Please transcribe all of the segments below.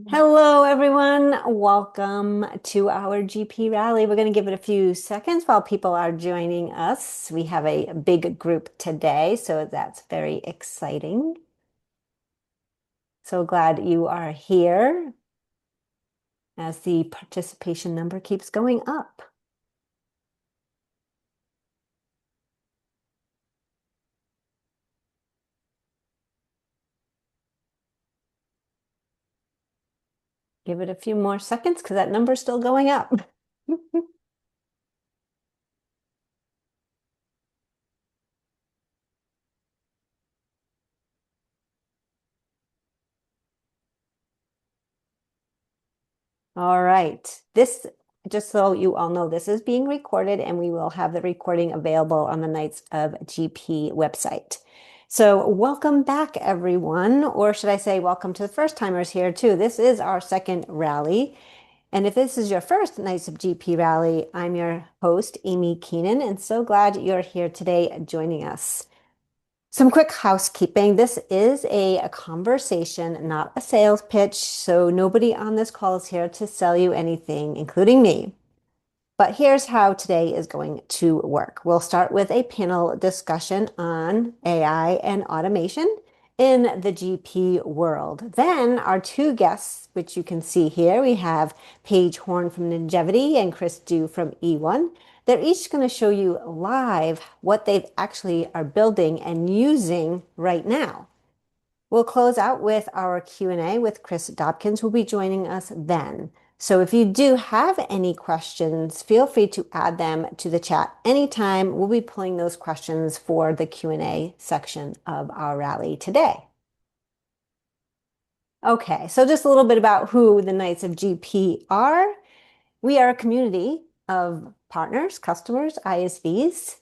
Hello, everyone. Welcome to our GP rally. We're going to give it a few seconds while people are joining us. We have a big group today, so that's very exciting. So glad you are here as the participation number keeps going up. Give it a few more seconds because that number is still going up. All right. This, just so you all know, this is being recorded and we will have the recording available on the Knights of GP website. So welcome back, everyone, or should I say welcome to the first timers here too. This is our second rally. And if this is your first Knights of GP rally, I'm your host, Aimee Keenan, and so glad you're here today joining us. Some quick housekeeping. This is a conversation, not a sales pitch. So nobody on this call is here to sell you anything, including me. But here's how today is going to work. We'll start with a panel discussion on AI and automation in the GP world. Then our two guests, which you can see here, we have Paige Horne from Njevity and Chris Dobkins from eOne. They're each going to show you live what they actually are building and using right now. We'll close out with our Q&A with Chris Dobkins, who will be joining us then. So if you do have any questions, feel free to add them to the chat anytime. We'll be pulling those questions for the Q&A section of our rally today. Okay, so just a little bit about who the Knights of GP are. We are a community of partners, customers, ISVs.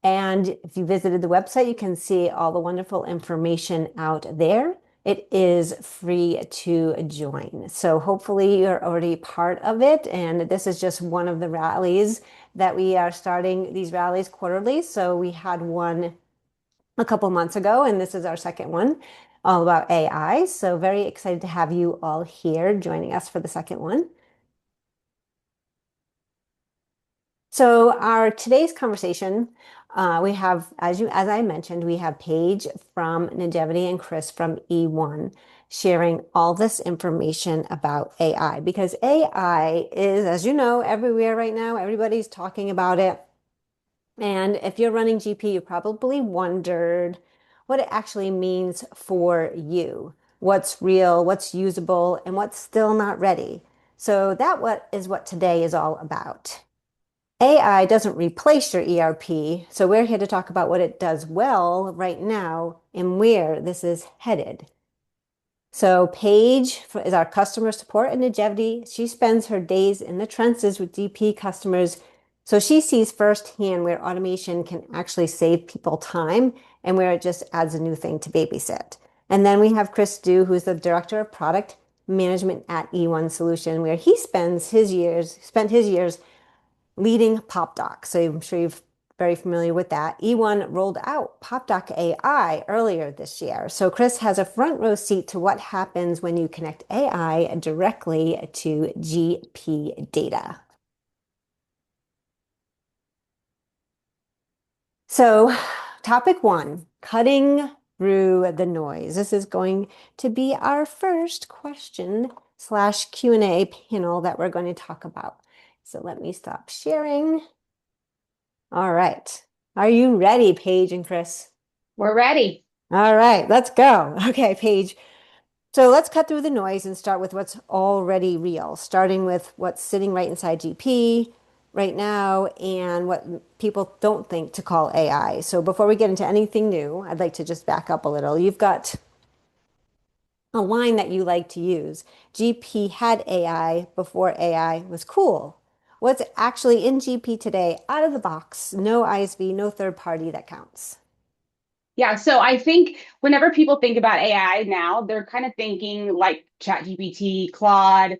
And if you visited the website, you can see all the wonderful information out there. It is free to join. So hopefully you're already part of it. And this is just one of the rallies that we are starting these rallies quarterly. So we had one a couple months ago, and this is our second one, all about AI. So very excited to have you all here joining us for the second one. So our today's conversation, we have, as I mentioned, we have Paige from Njevity and Chris from eOne sharing all this information about AI because AI is, as you know, everywhere right now. Everybody's talking about it. And if you're running GP, you probably wondered what it actually means for you, what's real, what's usable, and what's still not ready. So what today is all about. AI doesn't replace your ERP, so we're here to talk about what it does well right now and where this is headed. So Paige is our customer support in Njevity. She spends her days in the trenches with GP customers, so she sees firsthand where automation can actually save people time and where it just adds a new thing to babysit. And then we have Chris Dobkins, who's the director of product management at eOne Solution, where he spent his years leading PopDoc. So I'm sure you're very familiar with that. eOne rolled out PopDoc AI earlier this year. So Chris has a front row seat to what happens when you connect AI directly to GP data. So topic one, cutting through the noise. This is going to be our first question slash Q&A panel that we're going to talk about. So let me stop sharing. All right. Are you ready, Paige and Chris? We're ready. All right, let's go. Okay, Paige. So let's cut through the noise and start with what's already real, starting with what's sitting right inside GP right now and what people don't think to call AI. So before we get into anything new, I'd like to just back up a little. You've got a line that you like to use. GP had AI before AI was cool. What's actually in GP today, out of the box, no ISV, no third party that counts. Yeah, so I think whenever people think about AI now, they're kind of thinking like ChatGPT, Claude,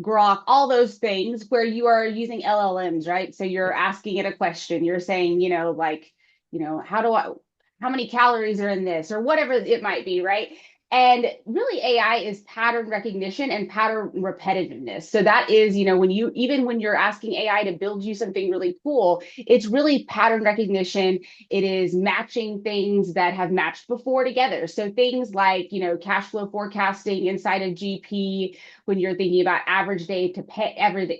Grok, all those things where you are using LLMs, right? So you're asking it a question. You're saying, how many calories are in this or whatever it might be, right? And really, AI is pattern recognition and pattern repetitiveness. So that is, when you, even when you're asking AI to build you something really cool, it's really pattern recognition. It is matching things that have matched before together. So things like, cash flow forecasting inside of GP, when you're thinking about average day to pay,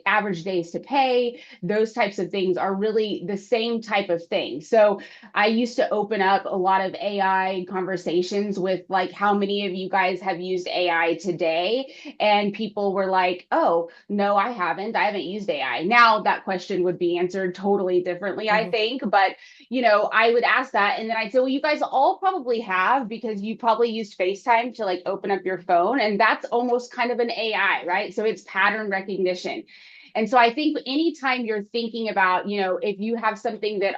average days to pay, those types of things are really the same type of thing. So I used to open up a lot of AI conversations with like, how many of you guys have used AI today? And people were like, oh, no, I haven't. I haven't used AI. Now that question would be answered totally differently, I Mhm. think. But, I would ask that. And then I'd say, well, you guys all probably have because you probably used FaceTime to like open up your phone. And that's almost kind of an AI, right? So it's pattern recognition. And so I think anytime you're thinking about, if you have something that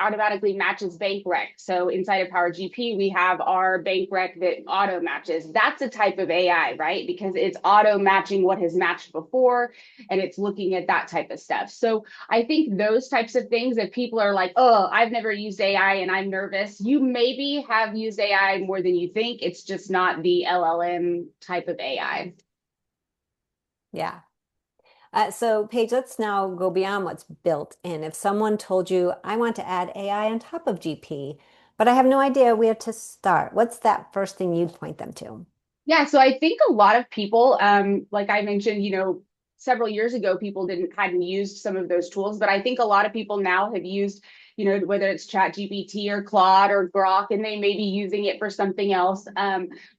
automatically matches bank rec. So inside of Power GP, we have our bank rec that auto matches. That's a type of AI, right? Because it's auto matching what has matched before, and it's looking at that type of stuff. So I think those types of things, if people are like, oh, I've never used AI and I'm nervous, you maybe have used AI more than you think. It's just not the LLM type of AI. Yeah. So Paige, let's now go beyond what's built in. If someone told you, I want to add AI on top of GP, but I have no idea where to start, what's that first thing you'd point them to? Yeah, so I think a lot of people, like I mentioned, several years ago, people hadn't used some of those tools, but I think a lot of people now have used, whether it's Chat GPT or Claude or Grok, and they may be using it for something else.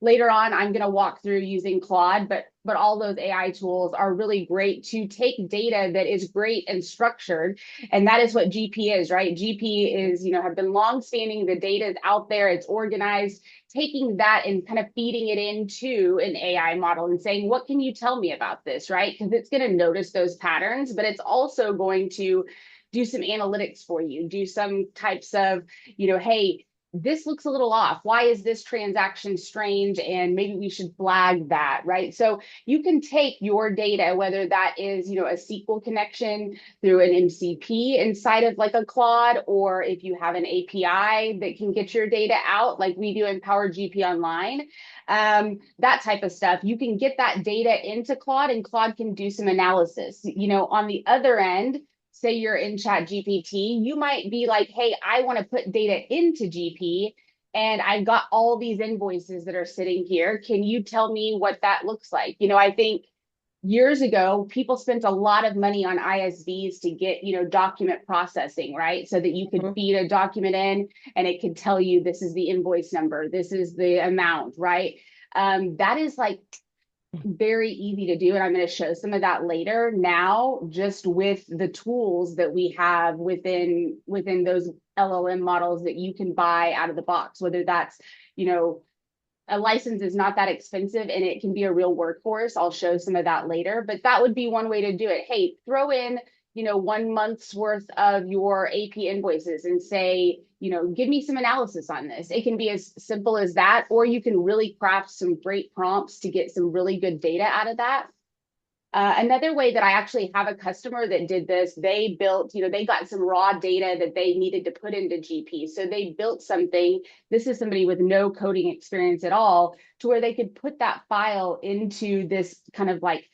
Later on, I'm going to walk through using Claude, but all those AI tools are really great to take data that is great and structured, and that is what GP is, right? GP is, have been long standing. The data is out there, it's organized, taking that and kind of feeding it into an AI model and saying, what can you tell me about this, right? Because it's going to notice those patterns, but it's also going to do some analytics for you, do some types of, hey, this looks a little off. Why is this transaction strange? And maybe we should flag that, right? So you can take your data, whether that is, a SQL connection through an MCP inside of like a Claude, or if you have an API that can get your data out, like we do in Power GP Online, that type of stuff, you can get that data into Claude, and Claude can do some analysis. On the other end, say you're in Chat GPT, you might be like, hey, I want to put data into GP, and I've got all these invoices that are sitting here. Can you tell me what that looks like? I think years ago, people spent a lot of money on ISVs to get, document processing, right? So that you could Mhm. feed a document in and it could tell you this is the invoice number, this is the amount, right? That is like very easy to do. And I'm going to show some of that later now, just with the tools that we have within those LLM models that you can buy out of the box, whether that's, you know, a license is not that expensive and it can be a real workhorse. I'll show some of that later, but that would be one way to do it. Hey, throw in, 1 month's worth of your AP invoices and say, give me some analysis on this. It can be as simple as that, or you can really craft some great prompts to get some really good data out of that. Another way that I actually have a customer that did this, they built, they got some raw data that they needed to put into GP. So they built something. This is somebody with no coding experience at all, to where they could put that file into this kind of like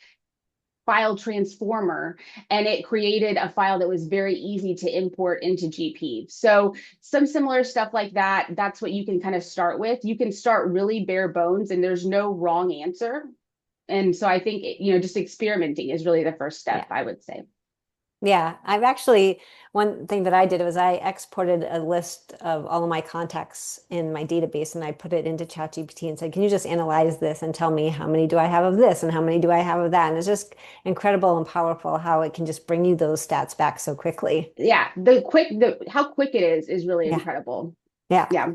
file transformer, and it created a file that was very easy to import into GP. So some similar stuff like that, that's what you can kind of start with. You can start really bare bones and there's no wrong answer. And so I think, just experimenting is really the first step, Yeah. I would say. Yeah, I've actually, one thing that I did was I exported a list of all of my contacts in my database and I put it into ChatGPT and said, can you just analyze this and tell me how many do I have of this and how many do I have of that? And it's just incredible and powerful how it can just bring you those stats back so quickly. Yeah, how quick it is really Yeah. incredible. Yeah. Yeah.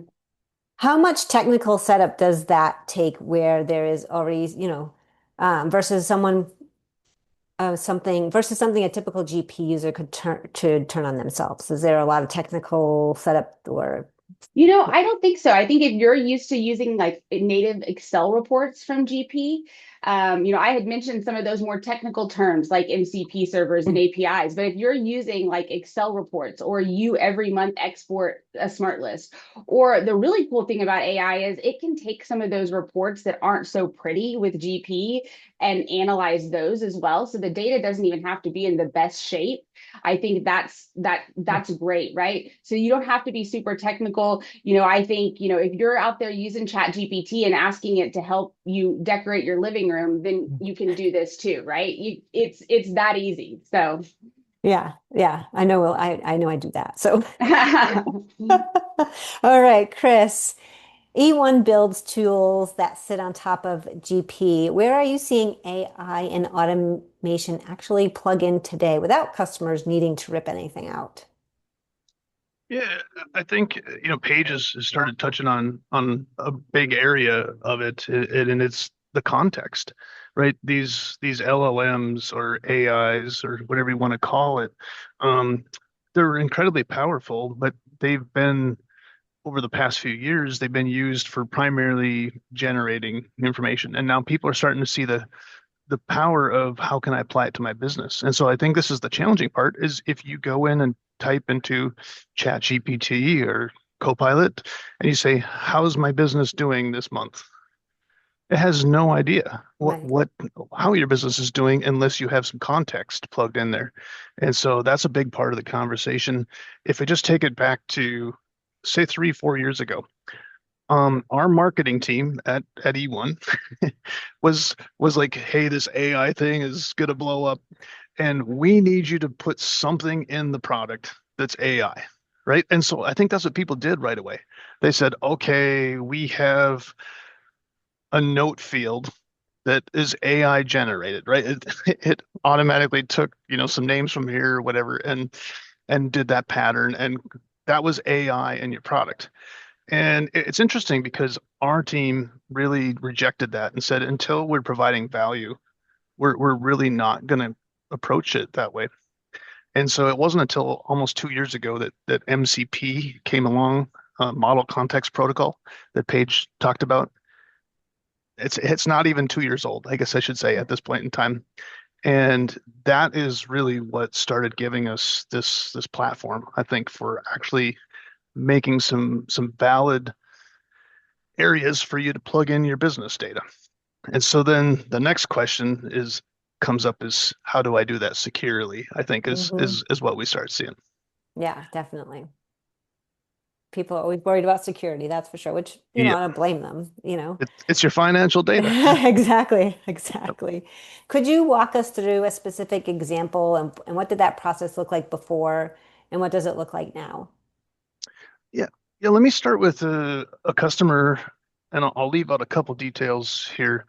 How much technical setup does that take where there is already, versus something a typical GP user could turn on themselves? Is there a lot of technical setup or I don't think so. I think if you're used to using like native Excel reports from GP, I had mentioned some of those more technical terms like MCP servers and APIs, but if you're using like Excel reports or you every month export a smart list, or the really cool thing about AI is it can take some of those reports that aren't so pretty with GP and analyze those as well. So the data doesn't even have to be in the best shape. I think that's great, right? So you don't have to be super technical. I think, if you're out there using Chat GPT and asking it to help you decorate your living room, then you can do this too, right? It's that easy. So Yeah, yeah, I know. Well, I know I do that. So, all right, Chris, eOne builds tools that sit on top of GP. Where are you seeing AI and automation actually plug in today without customers needing to rip anything out? Yeah, I think Paige has started touching on a big area of and it's the context, right? These LLMs or AIs or whatever you want to call it, um, they're incredibly powerful, but they've been over the past few years they've been used for primarily generating information, and now people are starting to see the power of how can I apply it to my business. And so I think this is the challenging part is if you go in and type into Chat GPT or Copilot and you say, how's my business doing this month? It has no idea Right. how your business is doing unless you have some context plugged in there. And so that's a big part of the conversation. If we just take it back to say 3, 4 years ago, our marketing team at eOne was like, hey, this AI thing is gonna blow up, and we need you to put something in the product that's AI, right? And so I think that's what people did right away. They said, okay, we have a note field that is AI generated, right? It automatically took, some names from here or whatever and did that pattern, and that was AI in your product. And it's interesting because our team really rejected that and said, until we're providing value, we're really not going to approach it that way. And so it wasn't until almost 2 years ago that MCP came along, Model Context Protocol, that Paige talked about. It's not even 2 years old, I guess I should say, at this point in time. And that is really what started giving us this platform, I think, for actually making some valid areas for you to plug in your business data. And so then the next question is comes up is how do I do that securely? I think is Hmm. is is what we start seeing. Yeah, definitely. People are always worried about security, that's for sure, which, I Yep. don't blame them. It's your financial data. Exactly, exactly. Could you walk us through a specific example and what did that process look like before and what does it look like now? Yeah. Yeah, let me start with a customer and I'll leave out a couple details here.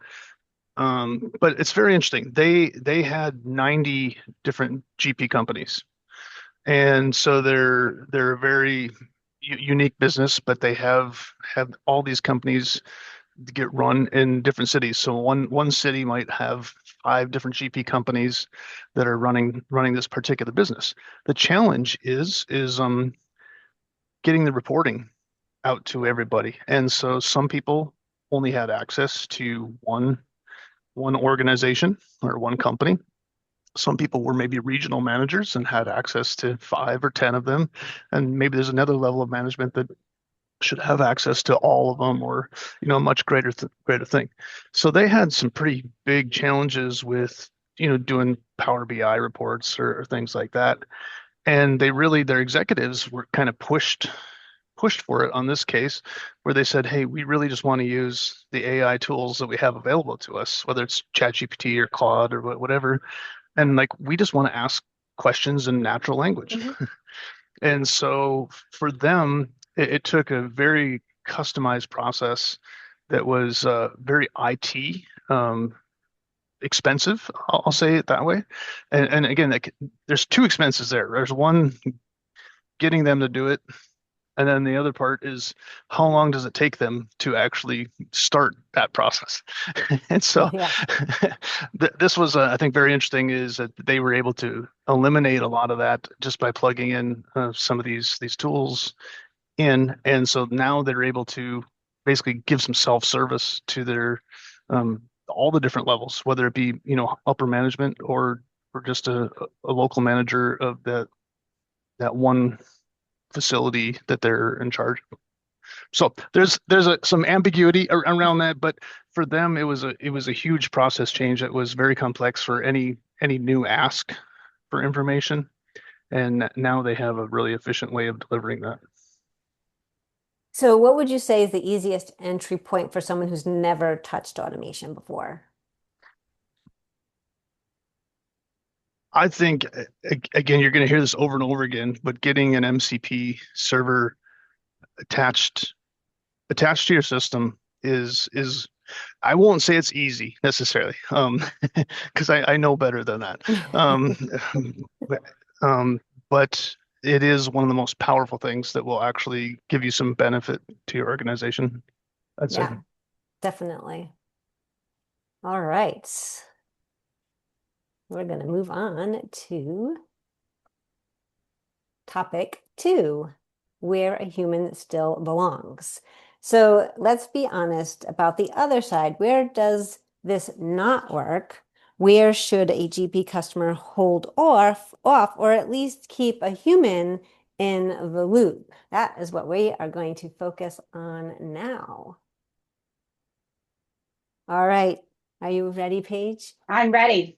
But it's very interesting. They had 90 different GP companies. And so they're a very unique business, but they have all these companies get run in different cities. So one city might have 5 different GP companies that are running this particular business. The challenge is getting the reporting out to everybody. And so some people only had access to one organization or one company. Some people were maybe regional managers and had access to 5 or 10 of them. And maybe there's another level of management that should have access to all of them or a much greater thing. So they had some pretty big challenges with doing Power BI reports or things like that. And their executives were kind of pushed for it on this case, where they said, hey, we really just want to use the AI tools that we have available to us, whether it's ChatGPT or Claude or whatever. And like, we just want to ask questions in natural language. Hmm. And so for them, it took a very customized process that was very IT expensive. I'll say it that way. And again, like, there's two expenses there. There's one, getting them to do it, and then the other part is how long does it take them to actually start that process? And so Yeah. this was, I think, very interesting is that they were able to eliminate a lot of that just by plugging in some of these tools in. And so now they're able to basically give some self-service to their all the different levels, whether it be, upper management or just a local manager of that one facility that they're in charge of. So there's some ambiguity around that, but for them it was a huge process change that was very complex for any new ask for information, and now they have a really efficient way of delivering that. So what would you say is the easiest entry point for someone who's never touched automation before? I think again, you're going to hear this over and over again, but getting an MCP server attached attached to your system is I won't say it's easy necessarily, because I know better than that. Um, but, but it is one of the most powerful things that will actually give you some benefit to your organization, I'd say. Yeah, definitely. All right. We're going to move on to topic 2, where a human still belongs. So let's be honest about the other side. Where does this not work? Where should a GP customer hold off, or at least keep a human in the loop? That is what we are going to focus on now. All right. Are you ready, Paige? I'm ready.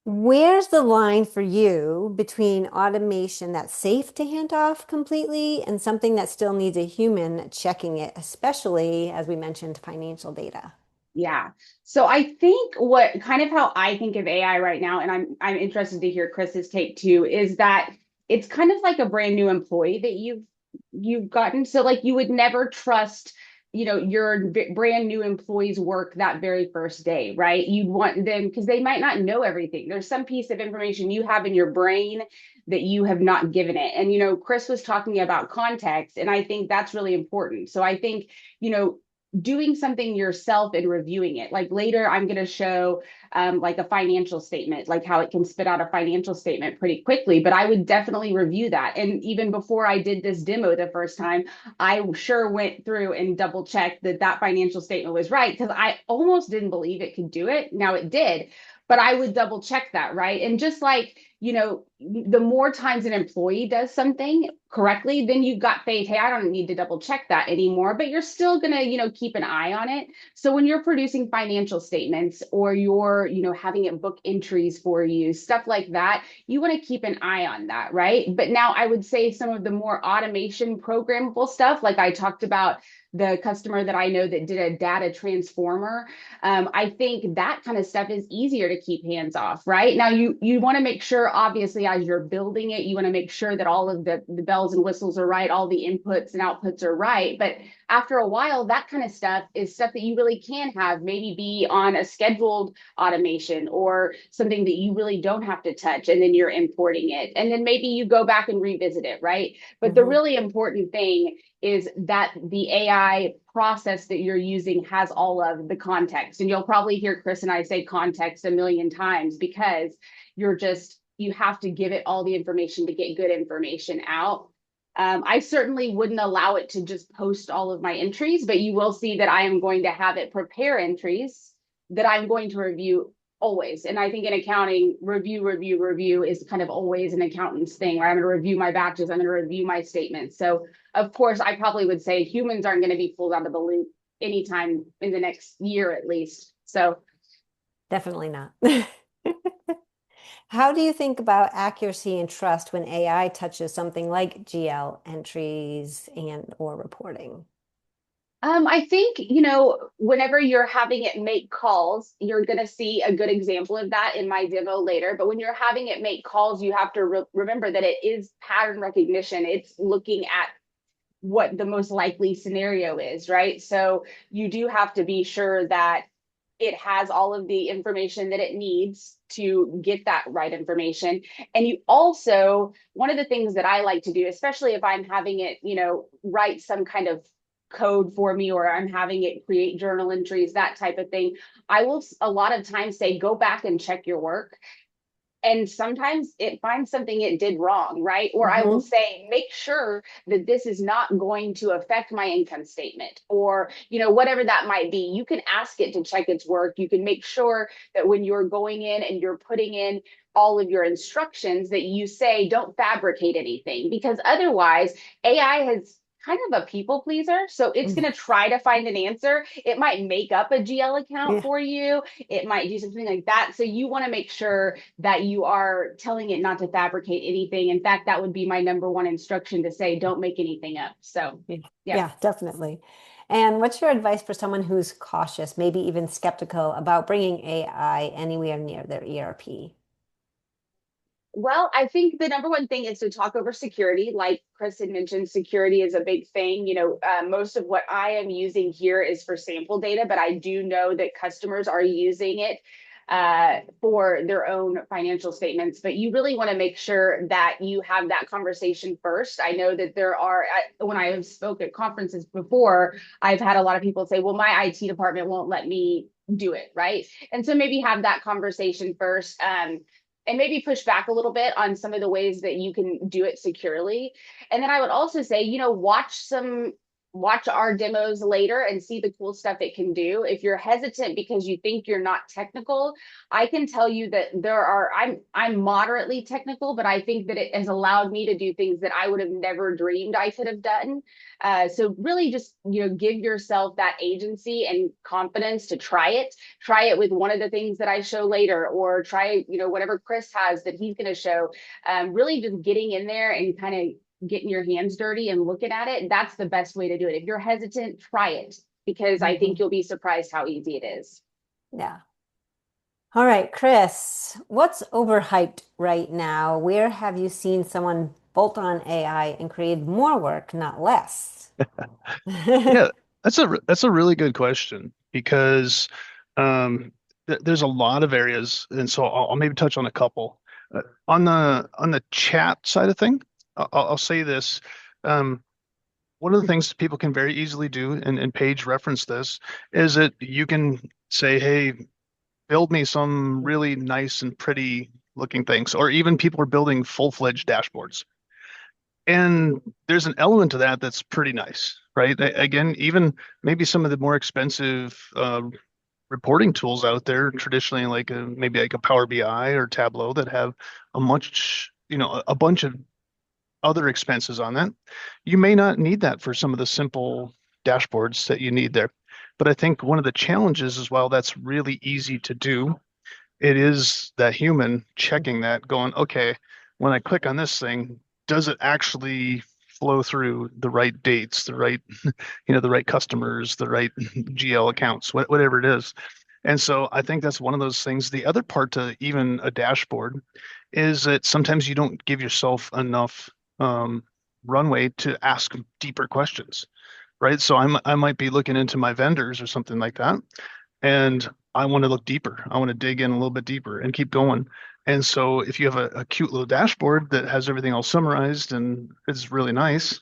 Where's the line for you between automation that's safe to hand off completely and something that still needs a human checking it, especially as we mentioned, financial data? Yeah. So I think what kind of how I think of AI right now, and I'm interested to hear Chris's take too, is that it's kind of like a brand new employee that you've gotten. So like you would never trust, your brand new employee's work that very first day, right? You'd want them because they might not know everything. There's some piece of information you have in your brain that you have not given it. And Chris was talking about context, and I think that's really important. So I think, you know, doing something yourself and reviewing it. Like later, I'm going to show like a financial statement, like how it can spit out a financial statement pretty quickly, but I would definitely review that. And even before I did this demo the first time, I sure went through and double checked that that financial statement was right because I almost didn't believe it could do it. Now it did, but I would double check that, right? And just like, the more times an employee does something correctly, then you've got faith, hey, I don't need to double check that anymore, but you're still going to, keep an eye on it. So when you're producing financial statements or you're, having it book entries for you, stuff like that, you want to keep an eye on that, right? But now I would say some of the more automation programmable stuff, like I talked about the customer that I know that did a data transformer. I think that kind of stuff is easier to keep hands off, right? Now you want to make sure, obviously, as you're building it, you want to make sure that all of the bells and whistles are right, all the inputs and outputs are right. But after a while, that kind of stuff is stuff that you really can have maybe be on a scheduled automation or something that you really don't have to touch, and then you're importing it. And then maybe you go back and revisit it, right? But the Mhm. really important thing is that the AI process that you're using has all of the context. And you'll probably hear Chris and I say context a million times because you have to give it all the information to get good information out. I certainly wouldn't allow it to just post all of my entries, but you will see that I am going to have it prepare entries that I'm going to review always. And I think in accounting, review is kind of always an accountant's thing, where I'm going to review my batches, I'm going to review my statements. So of course, I probably would say humans aren't going to be pulled out of the loop anytime in the next year, at least. So Definitely not. How do you think about accuracy and trust when AI touches something like GL entries and or reporting? I think, whenever you're having it make calls, you're going to see a good example of that in my demo later. But when you're having it make calls, you have to remember that it is pattern recognition. It's looking at what the most likely scenario is, right? So you do have to be sure that it has all of the information that it needs to get that right information. And you also, one of the things that I like to do, especially if I'm having it, write some kind of code for me, or I'm having it create journal entries, that type of thing, I will a lot of times say, go back and check your work. and sometimes it finds something it did wrong, right? Or I will Hmm. say, make sure that this is not going to affect my income statement, or whatever that might be. You can ask it to check its work. You can make sure that when you're going in and you're putting in all of your instructions, that you say don't fabricate anything, because otherwise AI has kind of a people pleaser. So it's going to try to find an answer. It might make up a GL account Yeah, for you. It might do something like that. So you want to make sure that you are telling it not to fabricate anything. In fact, that would be my number one instruction, to say, don't make anything up. So, yeah, yeah. yeah, definitely. And what's your advice for someone who's cautious, maybe even skeptical about bringing AI anywhere near their ERP? Well, I think the number one thing is to talk over security. Like Chris had mentioned, security is a big thing. Most of what I am using here is for sample data, but I do know that customers are using it for their own financial statements. But you really want to make sure that you have that conversation first. I know that when I have spoke at conferences before, I've had a lot of people say, well, my IT department won't let me do it, right? And so maybe have that conversation first. And maybe push back a little bit on some of the ways that you can do it securely. And then I would also say, watch our demos later and see the cool stuff it can do. If you're hesitant because you think you're not technical, I can tell you that I'm moderately technical, but I think that it has allowed me to do things that I would have never dreamed I could have done. So really just, give yourself that agency and confidence to try it with one of the things that I show later, or try, whatever Chris has that he's going to show. Really just getting in there and kind of getting your hands dirty and looking at it. That's the best way to do it. If you're hesitant, try it, because I think Mhm. you'll be surprised how easy it is. Yeah. All right, Chris, what's overhyped right now? Where have you seen someone bolt on AI and create more work, not less? Yeah, that's a really good question because there's a lot of areas, and so I'll maybe touch on a couple. On the chat side of thing, I'll say this. Um, One of the things people can very easily do, and Paige referenced this, is that you can say, "Hey, build me some really nice and pretty looking things," or even people are building full-fledged dashboards. And there's an element to that that's pretty nice, right? Again, even maybe some of the more expensive reporting tools out there, traditionally maybe like a Power BI or Tableau, that have a bunch of other expenses on that. You may not need that for some of the simple dashboards that you need there. But I think one of the challenges is, while that's really easy to do, it is that human checking that, going, okay, when I click on this thing, does it actually flow through the right dates, the right customers, the right GL accounts, whatever it is. And so I think that's one of those things. The other part to even a dashboard is that sometimes you don't give yourself enough um, runway to ask deeper questions, right? So I might be looking into my vendors or something like that, and I want to look deeper. I want to dig in a little bit deeper and keep going. And so if you have a cute little dashboard that has everything all summarized and is really nice,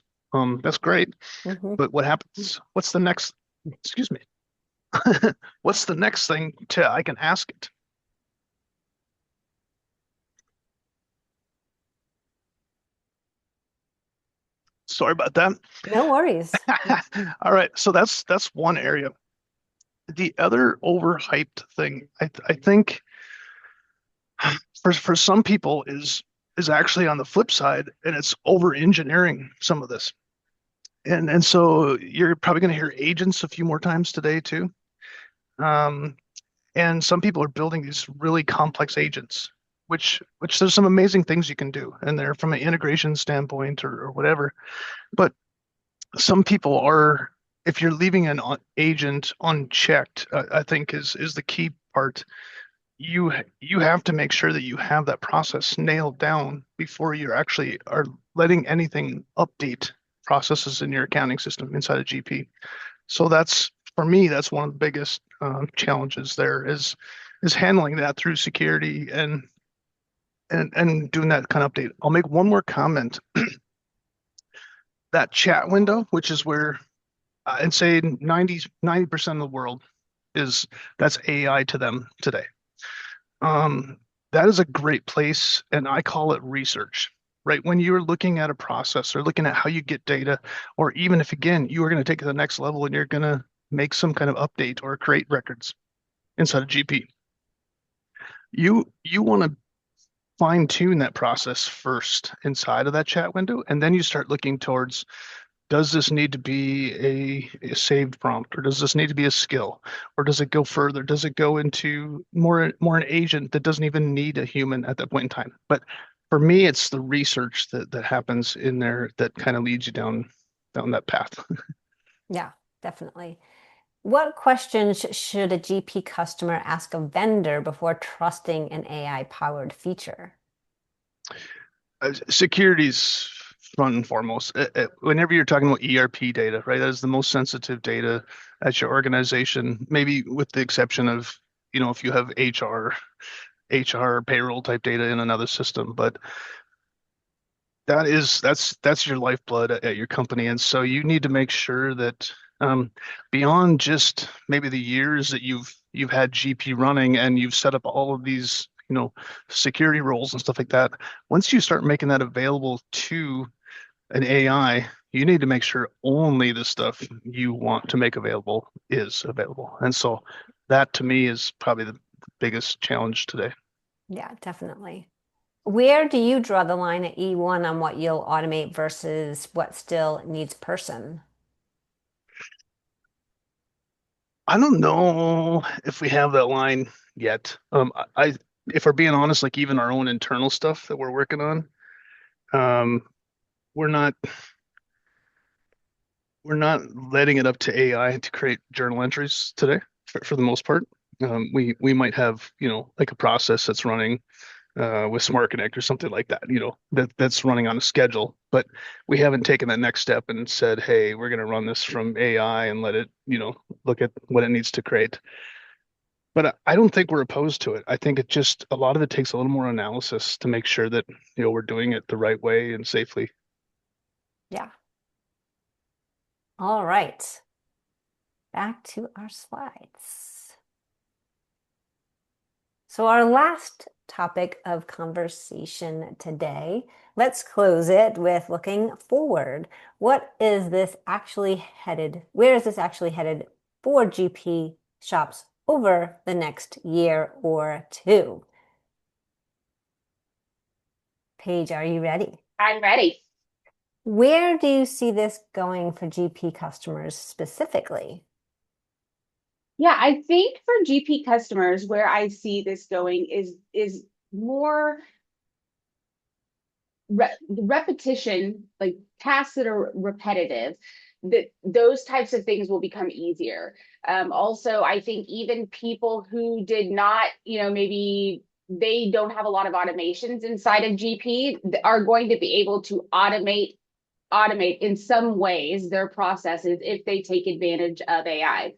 that's great. Mhm. But what happens? What's the next? Excuse me. What's the next thing to I can ask it? Sorry about that. No worries. All right, so that's one area. The other overhyped thing, I think for some people is actually on the flip side, and it's over engineering some of this. And so you're probably going to hear agents a few more times today too. Um, and some people are building these really complex agents, which there's some amazing things you can do in there from an integration standpoint or whatever. But some people are, if you're leaving an agent unchecked, I think is the key part. You have to make sure that you have that process nailed down before you actually are letting anything update processes in your accounting system inside of GP. So that's, for me, that's one of the biggest challenges there is handling that through security and doing that kind of update. I'll make one more comment. That chat window, which is where and say 90% of the world is, that's AI to them today. that is a great place, and I call it research, right? When you're looking at a process or looking at how you get data, or even if again you are going to take it to the next level and you're going to make some kind of update or create records inside of GP, you want to fine tune that process first inside of that chat window, and then you start looking towards, does this need to be a saved prompt, or does this need to be a skill, or does it go further? Does it go into more an agent that doesn't even need a human at that point in time? But for me, it's the research that happens in there that kind of leads you down that path. Yeah, definitely. What questions should a GP customer ask a vendor before trusting an AI-powered feature? Security's front and foremost. Whenever you're talking about ERP data, right, that is the most sensitive data at your organization, maybe with the exception of, if you have HR payroll type data in another system, but that's your lifeblood at your company. And so you need to make sure that beyond just maybe the years that you've had GP running and you've set up all of these, security roles and stuff like that, once you start making that available to an AI, you need to make sure only the stuff you want to make available is available. And so that to me is probably the biggest challenge today. Yeah, definitely. Where do you draw the line at eOne on what you'll automate versus what still needs person? I don't know if we have that line yet. If we're being honest, like even our own internal stuff that we're working on, um, we're not we're not letting it up to AI to create journal entries today for the most part. We might have, like a process that's running with Smart Connect or something like that, that's running on a schedule, but we haven't taken that next step and said, hey, we're going to run this from AI and let it, look at what it needs to create. But I don't think we're opposed to it. I think it just a lot of it takes a little more analysis to make sure that, we're doing it the right way and safely. Yeah. All right. Back to our slides. So our last topic of conversation today, let's close it with looking forward. What is this actually headed? Where is this actually headed for GP shops over the next year or two? Paige, are you ready? I'm ready. Where do you see this going for GP customers specifically? Yeah, I think for GP customers, where I see this going is more repetition, like tasks that are repetitive, that those types of things will become easier. Also, I think even people who did not, maybe they don't have a lot of automations inside of GP are going to be able to automate in some ways their processes if they take advantage of AI.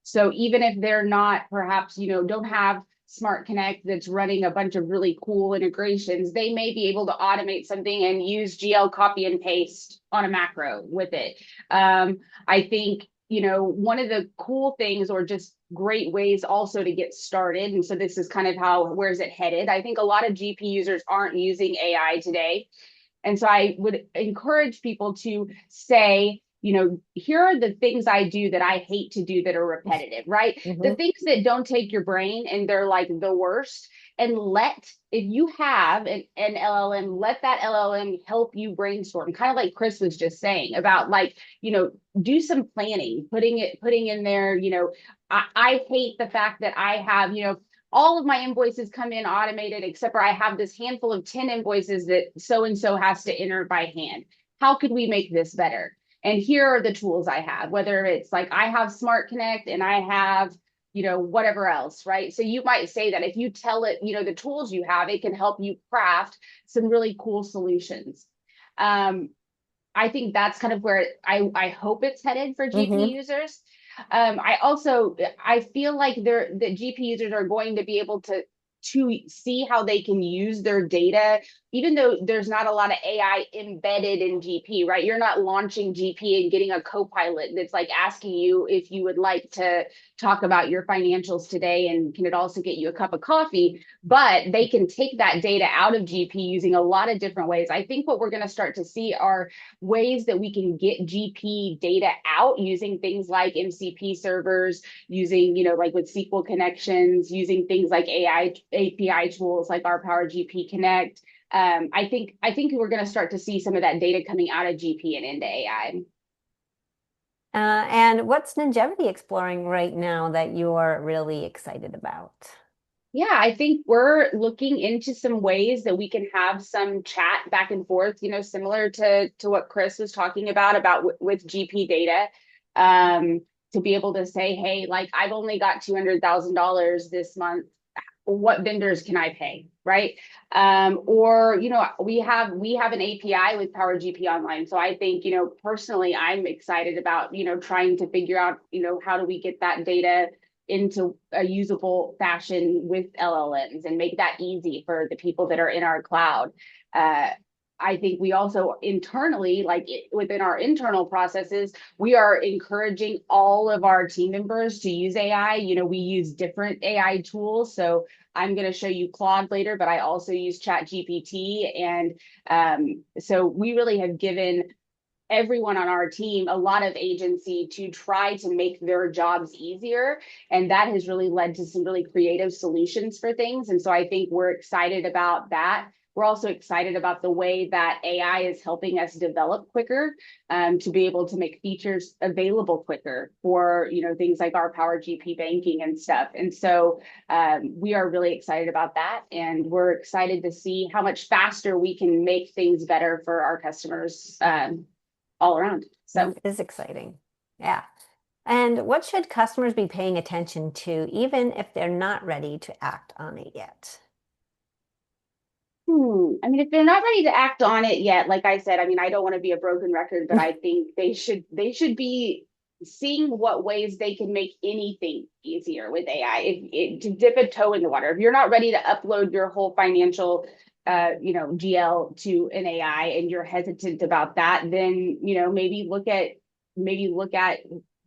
So even if they're not perhaps, don't have Smart Connect that's running a bunch of really cool integrations, they may be able to automate something and use GL copy and paste on a macro with it. I think, one of the cool things or just great ways also to get started. And so this is kind of where's it headed? I think a lot of GP users aren't using AI today. And so I would encourage people to say, here are the things I do that I hate to do that are repetitive, right? The Mhm. things that don't take your brain and they're like the worst. And if you have an LLM, let that LLM help you brainstorm, kind of like Chris was just saying about like, do some planning, putting in there, I hate the fact that I have, all of my invoices come in automated, except for I have this handful of 10 invoices that so and so has to enter by hand. How could we make this better? And here are the tools I have, whether it's like I have Smart Connect and I have, whatever else, right? So you might say that if you tell it, the tools you have, it can help you craft some really cool solutions. I think that's kind of where I hope it's headed for GP Mhm. users. I feel like that GP users are going to be able to to see how they can use their data, even though there's not a lot of AI embedded in GP, right? You're not launching GP and getting a co-pilot that's like asking you if you would like to talk about your financials today and can it also get you a cup of coffee, but they can take that data out of GP using a lot of different ways. I think what we're going to start to see are ways that we can get GP data out using things like MCP servers, using, like with SQL connections, using things like AI API tools like our Power GP Connect. I think we're going to start to see some of that data coming out of GP and into AI. And what's Njevity exploring right now that you're really excited about? Yeah, I think we're looking into some ways that we can have some chat back and forth, similar to what Chris was talking about with GP data. To be able to say, hey, like I've only got $200,000 this month. What vendors can I pay, right? Or we have an API with Power GP Online. So I think personally, I'm excited about trying to figure out how do we get that data into a usable fashion with LLMs and make that easy for the people that are in our cloud. I think we also internally, within our internal processes, we are encouraging all of our team members to use AI. We use different AI tools. So I'm going to show you Claude later, but I also use Chat GPT. And so we really have given everyone on our team a lot of agency to try to make their jobs easier. And that has really led to some really creative solutions for things. And so I think we're excited about that. We're also excited about the way that AI is helping us develop quicker, to be able to make features available quicker for things like our Power GP banking and stuff. And so we are really excited about that, and we're excited to see how much faster we can make things better for our customers all around. So That is exciting. Yeah. And what should customers be paying attention to, even if they're not ready to act on it yet? I mean, if they're not ready to act on it yet, like I said, I mean, I don't want to be a broken record, but I think they should be seeing what ways they can make anything easier with AI. To dip a toe in the water. If you're not ready to upload your whole financial GL to an AI and you're hesitant about that, then maybe look at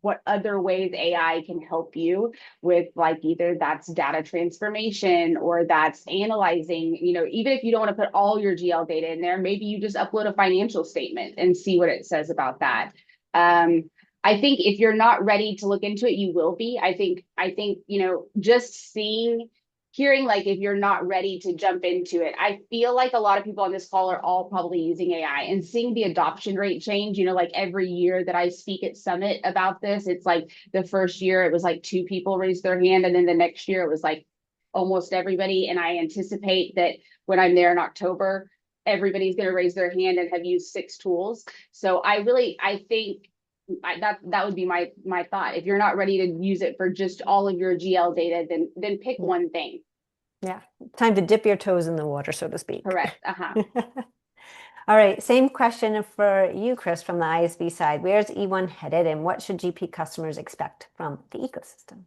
what other ways AI can help you with, like either that's data transformation or that's analyzing, even if you don't want to put all your GL data in there, maybe you just upload a financial statement and see what it says about that. I think if you're not ready to look into it, you will be. I think, just hearing like if you're not ready to jump into it, I feel like a lot of people on this call are all probably using AI, and seeing the adoption rate change, like every year that I speak at Summit about this, it's like the first year it was like 2 people raised their hand, and then the next year it was like almost everybody. And I anticipate that when I'm there in October, everybody's going to raise their hand and have used 6 tools. So I think that would be my thought. If you're not ready to use it for just all of your GL data, then pick one thing. Yeah, time to dip your toes in the water, so to speak. Correct. All right, same question for you, Chris, from the ISV side. Where's eOne headed, and what should GP customers expect from the ecosystem?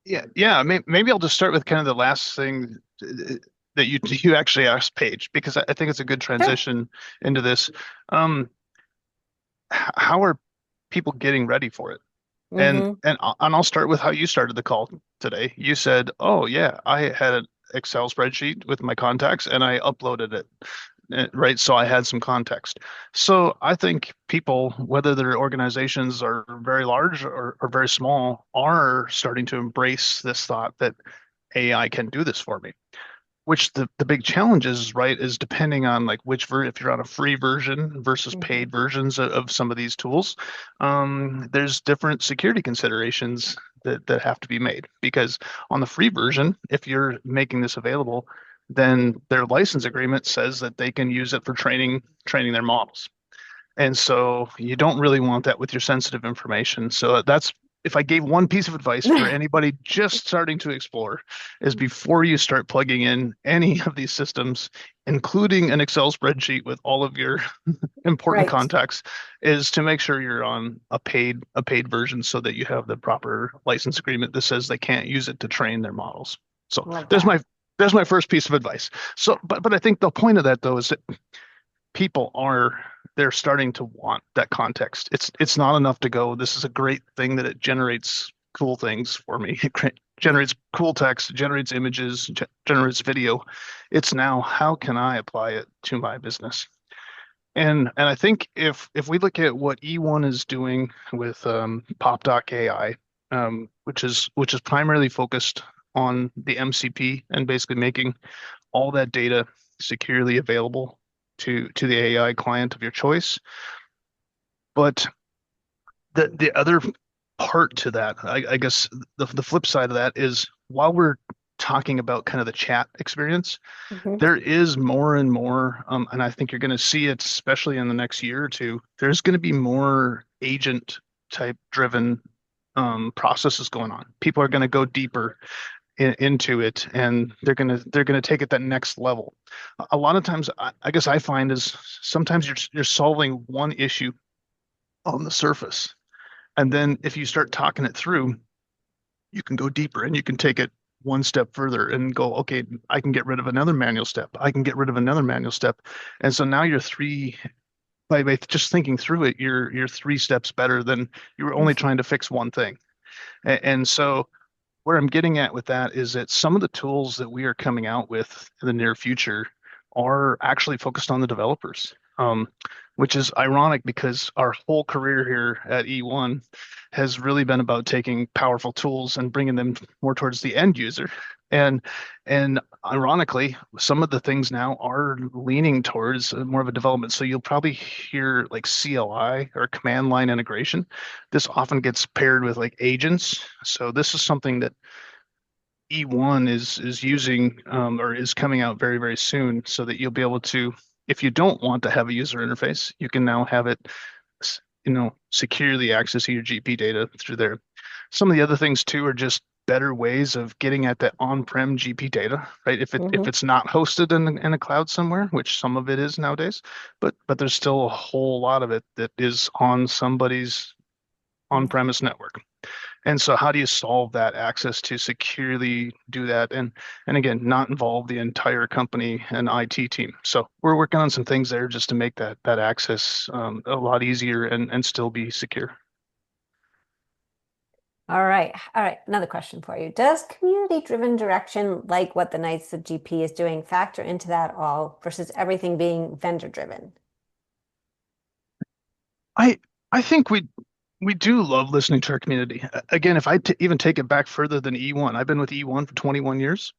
Yeah. Maybe I'll just start with kind of the last thing that you actually asked, Paige, because I think it's a good transition into this. How are people getting ready for it? And Mm-hmm. I'll start with how you started the call today. You said, "Oh yeah, I had an Excel spreadsheet with my contacts and I uploaded it." Right? So I had some context. So I think people, whether their organizations are very large or very small, are starting to embrace this thought that AI can do this for me. Which the big challenge is, right, is depending on like if you're on a free version versus Mm-hmm. paid versions of some of these tools, there's different security considerations that have to be made. Because on the free version, if you're making this available, then their license agreement says that they can use it for training their models. And so you don't really want that with your sensitive information. So that's if I gave one piece of advice for anybody just starting to explore, is before you start plugging in any of these systems, including an Excel spreadsheet with all of your important Right. contacts, is to make sure you're on a paid version so that you have the proper license agreement that says they can't use it to train their models. So Love there's that. my first piece of advice. So, but I think the point of that though is that people are they're starting to want that context. It's not enough to go, this is a great thing that it generates cool things for me. It generates cool text, generates images, generates video. It's now how can I apply it to my business? And I think if we look at what eOne is doing with PopDoc AI, which is primarily focused on the MCP and basically making all that data securely available to the AI client of your choice. But the other part to that, I guess the flip side of that is while we're talking about kind of the chat experience, Hmm. there is more and more, and I think you're going to see it, especially in the next year or two. There's going to be more agent type driven processes going on. People are going to go deeper into it, and they're gonna take it that next level. A lot of times, I guess I find is sometimes you're solving one issue on the surface, and then if you start talking it through, you can go deeper and you can take it one step further and go, okay, I can get rid of another manual step. I can get rid of another manual step. And so now you're three by just thinking through it, you're three steps better than you were only trying to fix one thing. And so where I'm getting at with that is that some of the tools that we are coming out with in the near future are actually focused on the developers, which is ironic because our whole career here at eOne has really been about taking powerful tools and bringing them more towards the end user. And and ironically, some of the things now are leaning towards more of a development. So you'll probably hear like CLI or command line integration. This often gets paired with like agents. So this is something that eOne is using or is coming out very, very soon so that you'll be able to, if you don't want to have a user interface, you can now have it, securely accessing your GP data through there. Some of the other things too are just better ways of getting at that on-prem GP data, right? If Hmm. it's not hosted in a cloud somewhere, which some of it is nowadays, but there's still a whole lot of it that is on somebody's on-premise network. And so how do you solve that access to securely do that and again, not involve the entire company and IT team. So we're working on some things there just to make that access a lot easier and still be secure. All right. All right. Another question for you. Does community-driven direction, like what the Knights of GP is doing, factor into that all versus everything being vendor-driven? I I think we do love listening to our community. Again, if I even take it back further than eOne, I've been with eOne for 21 years.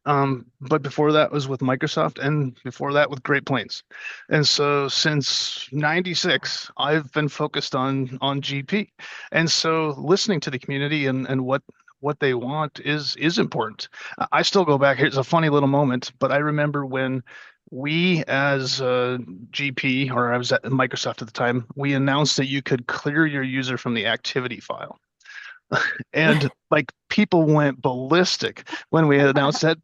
But before that was with Microsoft, and before that with Great Plains. And so since '96, I've been focused on GP. And so listening to the community and what they want is important. I still go back. Here's a funny little moment, but I remember when we as GP, or I was at Microsoft at the time, we announced that you could clear your user from the activity file. And like people went ballistic when we announced that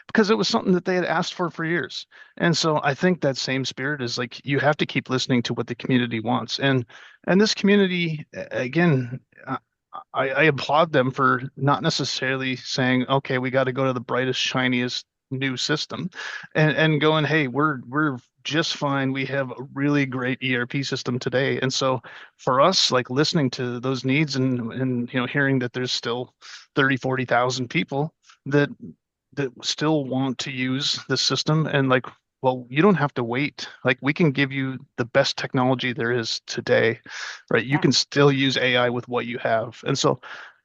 because it was something that they had asked for years. And so I think that same spirit is like you have to keep listening to what the community wants. And this community, again, I applaud them for not necessarily saying, okay, we got to go to the brightest, shiniest new system and going, hey, we're just fine. We have a really great ERP system today. And so for us, like listening to those needs and hearing that there's still 30, 40,000 people that still want to use the system and like, well, you don't have to wait. Like we can give you the best technology there is today, right? You Yeah. can still use AI with what you have. And so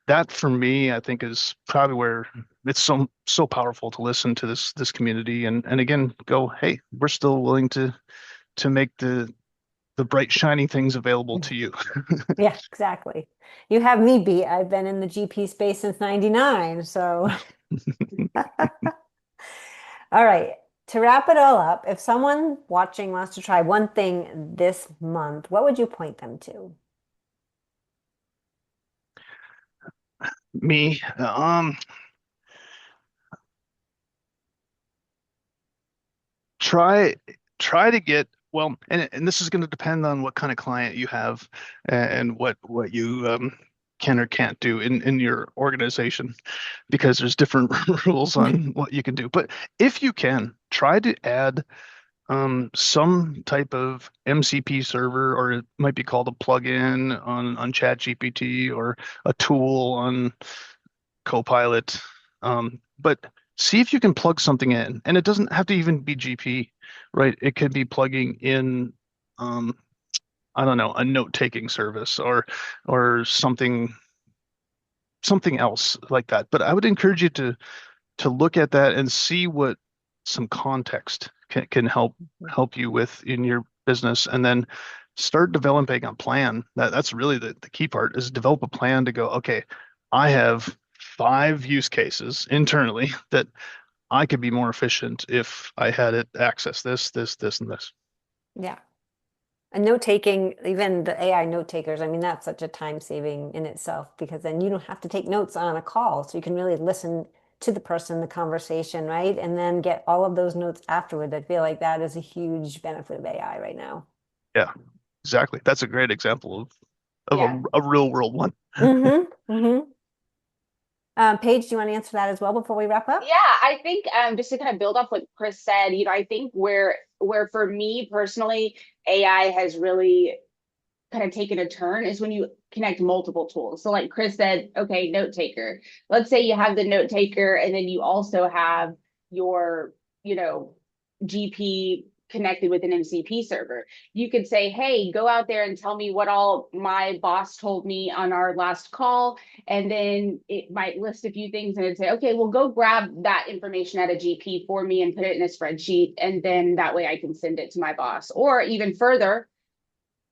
that for me, I think is probably where it's so powerful to listen to this community and again go, hey, we're still willing to make the bright shiny things available to you. Yeah, exactly. You have me beat. I've been in the GP space since 99. So, all right. To wrap it all up, if someone watching wants to try one thing this month, what would you point them to? Me, try try to get well, and this is going to depend on what kind of client you have and what you can or can't do in your organization because there's different rules on what you can do. But if you can, try to add some type of MCP server, or it might be called a plugin on ChatGPT or a tool on Copilot. But see if you can plug something in, and it doesn't have to even be GP, right? It could be plugging in, um, I don't know, a note-taking service or something else like that. But I would encourage you to look at that and see what some context can help you with in your business, and then start developing a plan. That's really the key part is develop a plan to go, okay, I have 5 use cases internally that I could be more efficient if I had it access this, and this. Yeah. And note taking, even the AI note takers, I mean, that's such a time saving in itself because then you don't have to take notes on a call. So you can really listen to the person, the conversation, right? And then get all of those notes afterward. I feel like that is a huge benefit of AI right now. Yeah, exactly. That's a great example of Yeah. a real world one. Mm-hmm. Mm-hmm. Paige, do you want to answer that as well before we wrap Yeah, up? I think just to kind of build off what Chris said, I think where for me personally, AI has really kind of taken a turn is when you connect multiple tools. So like Chris said, okay, note taker. Let's say you have the note taker and then you also have your, GP connected with an MCP server. You could say, hey, go out there and tell me what all my boss told me on our last call. And then it might list a few things and it'd say, okay, well, go grab that information at a GP for me and put it in a spreadsheet. And then that way I can send it to my boss. Or even further,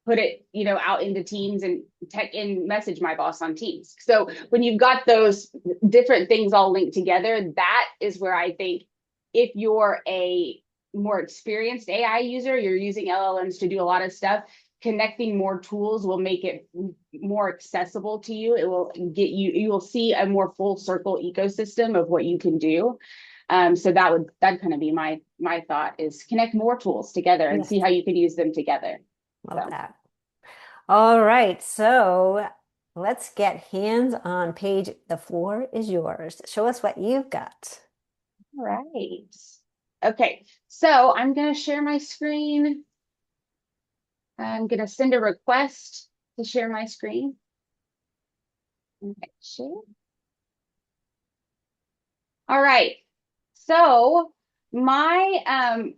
put it, out into Teams and message my boss on Teams. So when you've got those different things all linked together, that is where I think if you're a more experienced AI user, you're using LLMs to do a lot of stuff, connecting more tools will make it more accessible to you. It will you will see a more full circle ecosystem of what you can do. So that'd kind of be my thought is connect more tools together and Yes. see how you can use them together. Love So. that. All right, so let's get hands on. Paige. The floor is yours. Show us what you've got. All right. Okay, so I'm going to share my screen. I'm going to send a request to share my screen. Okay, share. All right. So my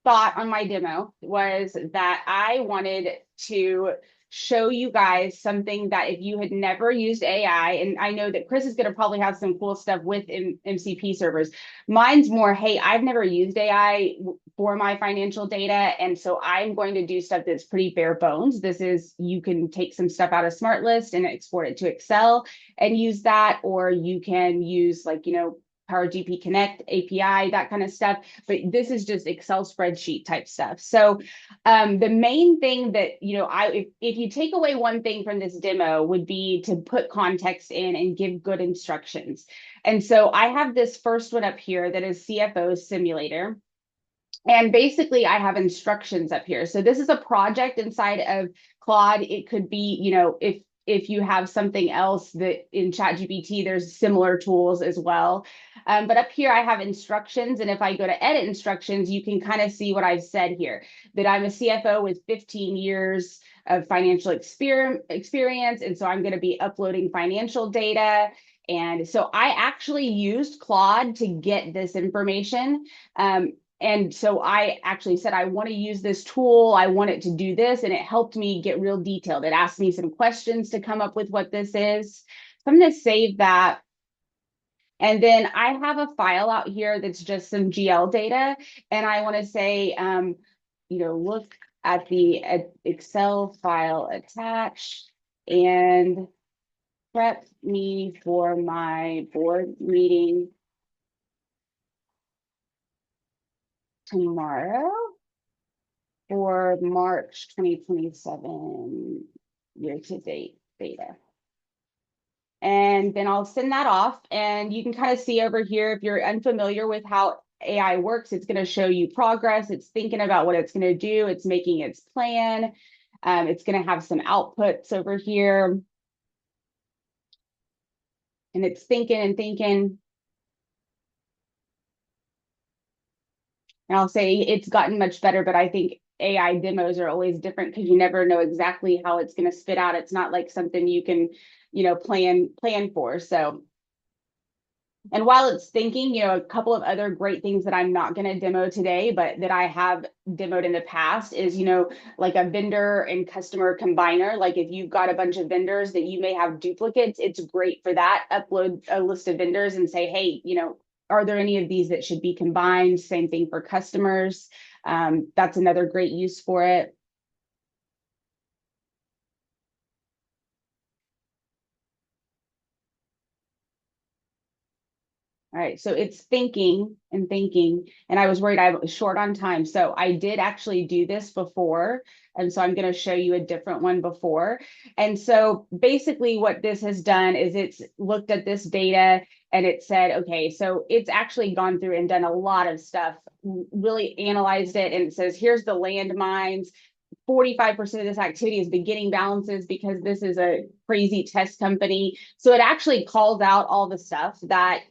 thought on my demo was that I wanted to show you guys something that if you had never used AI, and I know that Chris is going to probably have some cool stuff with MCP servers. Mine's more, hey, I've never used AI for my financial data. And so I'm going to do stuff that's pretty bare bones. This is, you can take some stuff out of Smart List and export it to Excel and use that, or you can use Power GP Connect API, that kind of stuff. But this is just Excel spreadsheet type stuff. So the main thing that, if you take away one thing from this demo would be to put context in and give good instructions. And so I have this first one up here that is CFO Simulator. And basically I have instructions up here. So this is a project inside of Claude. It could be, if you have something else that in ChatGPT, there's similar tools as well. But up here, I have instructions. And if I go to edit instructions, you can kind of see what I've said here, that I'm a CFO with 15 years of financial experience. And so I'm going to be uploading financial data. And so I actually used Claude to get this information. And so I actually said, I want to use this tool. I want it to do this. And it helped me get real detailed. It asked me some questions to come up with what this is. So I'm going to save that. And then I have a file out here that's just some GL data. And I want to say, look at the Excel file attached and prep me for my board meeting tomorrow for March 2027 year-to-date data. And then I'll send that off, and you can kind of see over here, if you're unfamiliar with how AI works, it's going to show you progress. It's thinking about what it's going to do. It's making its plan. It's going to have some outputs over here. And it's thinking and thinking. And I'll say it's gotten much better, but I think AI demos are always different because you never know exactly how it's going to spit out. It's not like something you can, plan for. So, and while it's thinking, a couple of other great things that I'm not going to demo today, but that I have demoed in the past is, like a vendor and customer combiner. Like if you've got a bunch of vendors that you may have duplicates, it's great for that. Upload a list of vendors and say, hey, are there any of these that should be combined? Same thing for customers. That's another great use for it. All right, so it's thinking and thinking, and I was worried I was short on time. So I did actually do this before, and so I'm going to show you a different one before. And so basically what this has done is it's looked at this data and it said, okay, so it's actually gone through and done a lot of stuff, really analyzed it, and it says, here's the landmines. 45% of this activity is beginning balances because this is a crazy test company. So it actually calls out all the stuff that,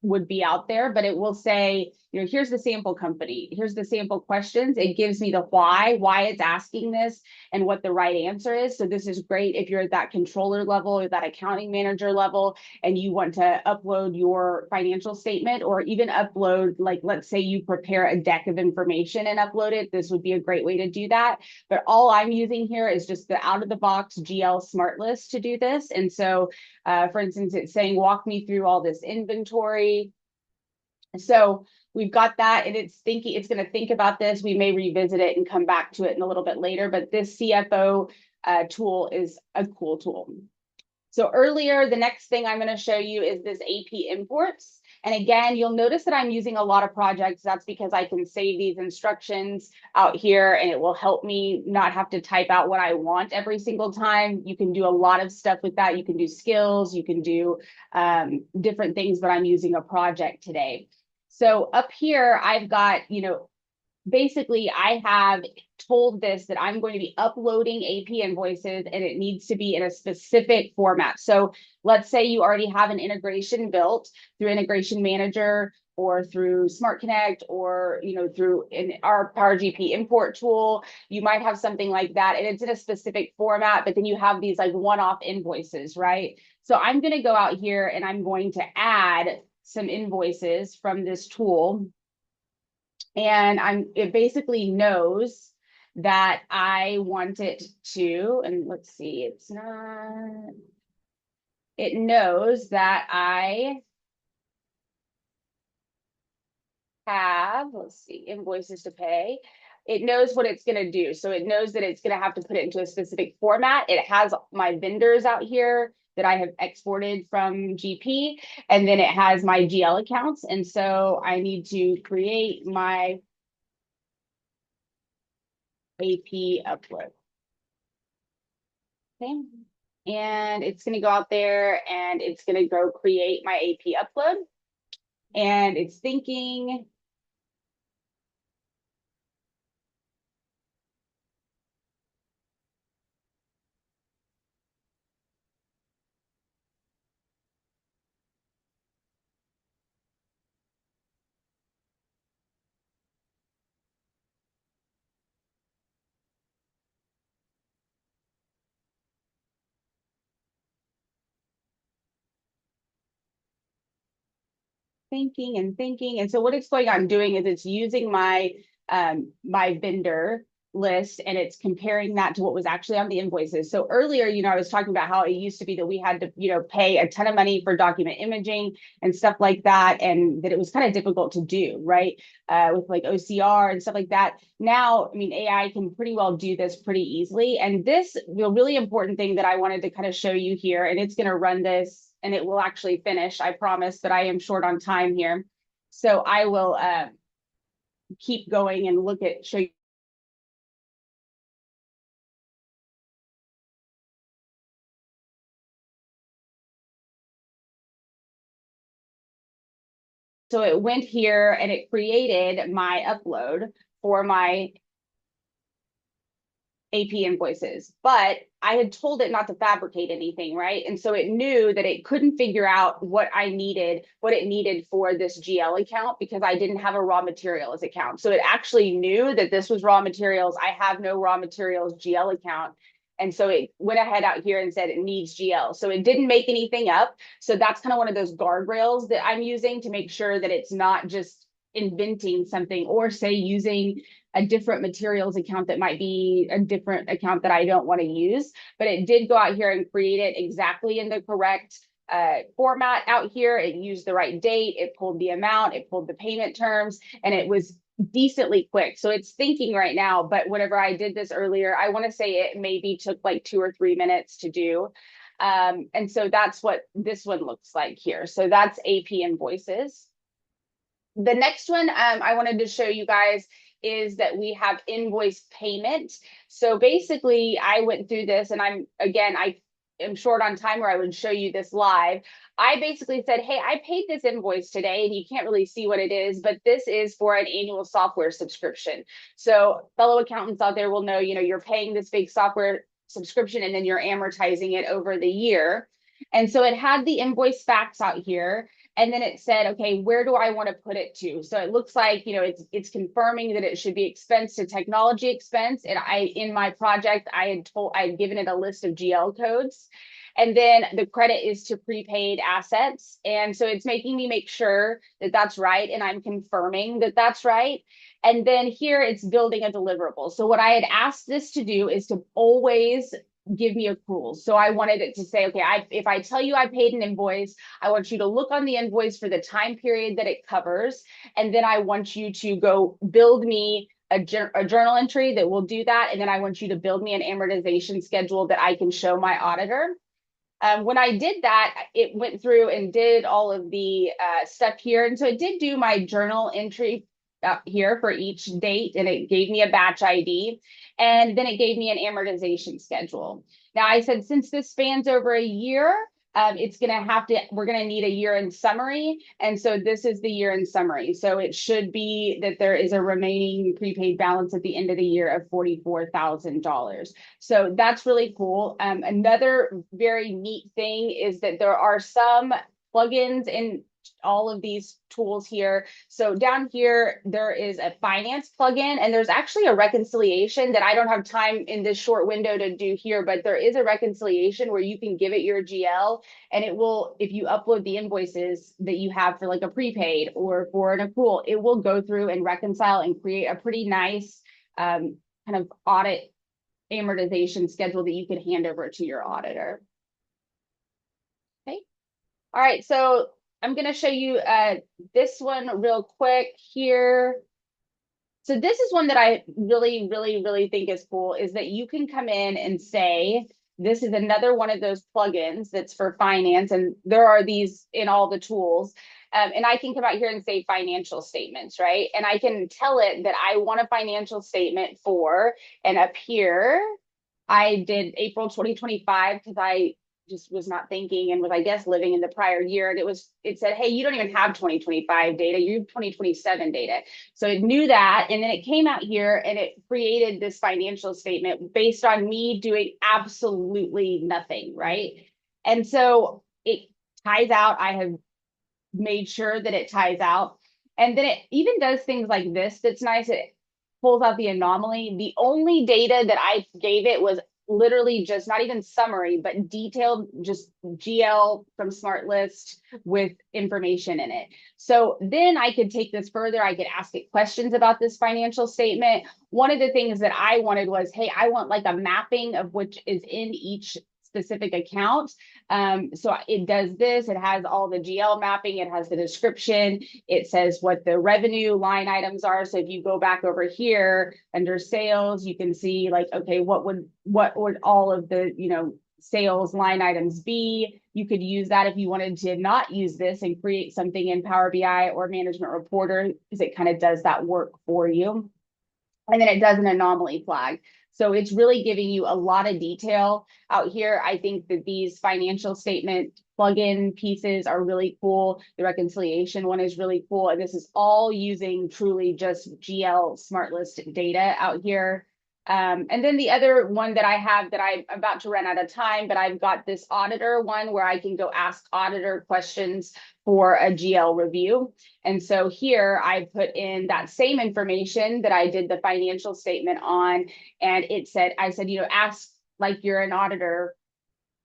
would be out there, but it will say, here's the sample company, here's the sample questions. It gives me the why it's asking this and what the right answer is. So this is great if you're at that controller level or that accounting manager level and you want to upload your financial statement or even upload, like, let's say you prepare a deck of information and upload it. This would be a great way to do that. But all I'm using here is just the out of the box GL Smart List to do this. And so, for instance, it's saying, walk me through all this inventory. So we've got that and it's thinking, it's going to think about this. We may revisit it and come back to it in a little bit later, but this CFO tool is a cool tool. So earlier, the next thing I'm going to show you is this AP imports. And again, you'll notice that I'm using a lot of projects. That's because I can save these instructions out here and it will help me not have to type out what I want every single time. You can do a lot of stuff with that. You can do skills, you can do different things, but I'm using a project today. So up here, I've got, basically I have told this that I'm going to be uploading AP invoices and it needs to be in a specific format. So let's say you already have an integration built through Integration Manager or through Smart Connect or through our Power GP import tool. You might have something like that and it's in a specific format, but then you have these like one-off invoices, right? So I'm going to go out here and I'm going to add some invoices from this tool. And it basically knows that I want it to, and let's see, it's not, it knows that I have, let's see, invoices to pay. It knows what it's going to do. So it knows that it's going to have to put it into a specific format. It has my vendors out here that I have exported from GP, and then it has my GL accounts. And so I need to create my AP upload. Okay. And it's going to go out there and it's going to go create my AP upload. And it's thinking, thinking and thinking. And so what it's going on doing is it's using my my vendor list and it's comparing that to what was actually on the invoices. So earlier, I was talking about how it used to be that we had to, pay a ton of money for document imaging and stuff like that, and that it was kind of difficult to do, right? With like OCR and stuff like that. Now, I mean, AI can pretty well do this pretty easily. And this, the really important thing that I wanted to kind of show you here, and it's going to run this and it will actually finish, I promise, but I am short on time here. So I will keep going and show you. So it went here and it created my upload for my AP invoices, but I had told it not to fabricate anything, right? And so it knew that it couldn't figure out what it needed for this GL account because I didn't have a raw materials account. So it actually knew that this was raw materials. I have no raw materials GL account. And so it went ahead out here and said it needs GL. So it didn't make anything up. So that's kind of one of those guardrails that I'm using to make sure that it's not just inventing something or say using a different materials account that might be a different account that I don't want to use. But it did go out here and create it exactly in the correct format out here. It used the right date. It pulled the amount. It pulled the payment terms, and it was decently quick. So it's thinking right now, but whenever I did this earlier, I want to say it maybe took like 2 or 3 minutes to do. And so that's what this one looks like here. So that's AP invoices. The next one I wanted to show you guys is that we have invoice payment. So basically, I went through this, and I am short on time where I would show you this live. I basically said, hey, I paid this invoice today, and you can't really see what it is, but this is for an annual software subscription. So fellow accountants out there will know, you're paying this big software subscription, and then you're amortizing it over the year. And so it had the invoice facts out here. And then it said, okay, where do I want to put it to? So it looks like, it's confirming that it should be expense to technology expense. And in my project, I had given it a list of GL codes. And then the credit is to prepaid assets. And so it's making me make sure that that's right. And I'm confirming that that's right. And then here it's building a deliverable. So what I had asked this to do is to always give me accruals. So I wanted it to say, okay, if I tell you I paid an invoice, I want you to look on the invoice for the time period that it covers. And then I want you to go build me a journal entry that will do that. And then I want you to build me an amortization schedule that I can show my auditor. When I did that, it went through and did all of the stuff here. And so it did do my journal entry here for each date, and it gave me a batch ID, and then it gave me an amortization schedule. Now I said, since this spans over a year, we're gonna need a year-end summary. And so this is the year-end summary. So it should be that there is a remaining prepaid balance at the end of the year of $44,000. So that's really cool. Another very neat thing is that there are some plugins in all of these tools here. So down here, there is a finance plugin, and there's actually a reconciliation that I don't have time in this short window to do here, but there is a reconciliation where you can give it your GL, and it will, if you upload the invoices that you have for like a prepaid or for an accrual, it will go through and reconcile and create a pretty nice kind of audit amortization schedule that you can hand over to your auditor. Okay. All right. So I'm going to show you this one real quick here. So this is one that I really, really, really think is cool, is that you can come in and say, this is another one of those plugins that's for finance. And there are these in all the tools. And I can come out here and say financial statements, right? And I can tell it that I want a financial statement for, and up here, I did April 2025 because I just was not thinking and was, I guess, living in the prior year. And it said, hey, you don't even have 2025 data, you have 2027 data. So it knew that. And then it came out here and it created this financial statement based on me doing absolutely nothing, right? And so it ties out. I have made sure that it ties out. And then it even does things like this. That's nice. It pulls out the anomaly. The only data that I gave it was literally just not even summary, but detailed, just GL from Smart List with information in it. So then I could take this further. I could ask it questions about this financial statement. One of the things that I wanted was, hey, I want like a mapping of which is in each specific account. So it does this, it has all the GL mapping, it has the description, it says what the revenue line items are. So if you go back over here under sales, you can see like, okay, what would all of the, sales line items be? You could use that if you wanted to not use this and create something in Power BI or Management Reporter, because it kind of does that work for you. And then it does an anomaly flag. So it's really giving you a lot of detail out here. I think that these financial statement plugin pieces are really cool. The reconciliation one is really cool. And this is all using truly just GL Smart List data out here. And then the other one that I have that I'm about to run out of time, but I've got this auditor one where I can go ask auditor questions for a GL review. And so here I put in that same information that I did the financial statement on, and I said, ask like you're an auditor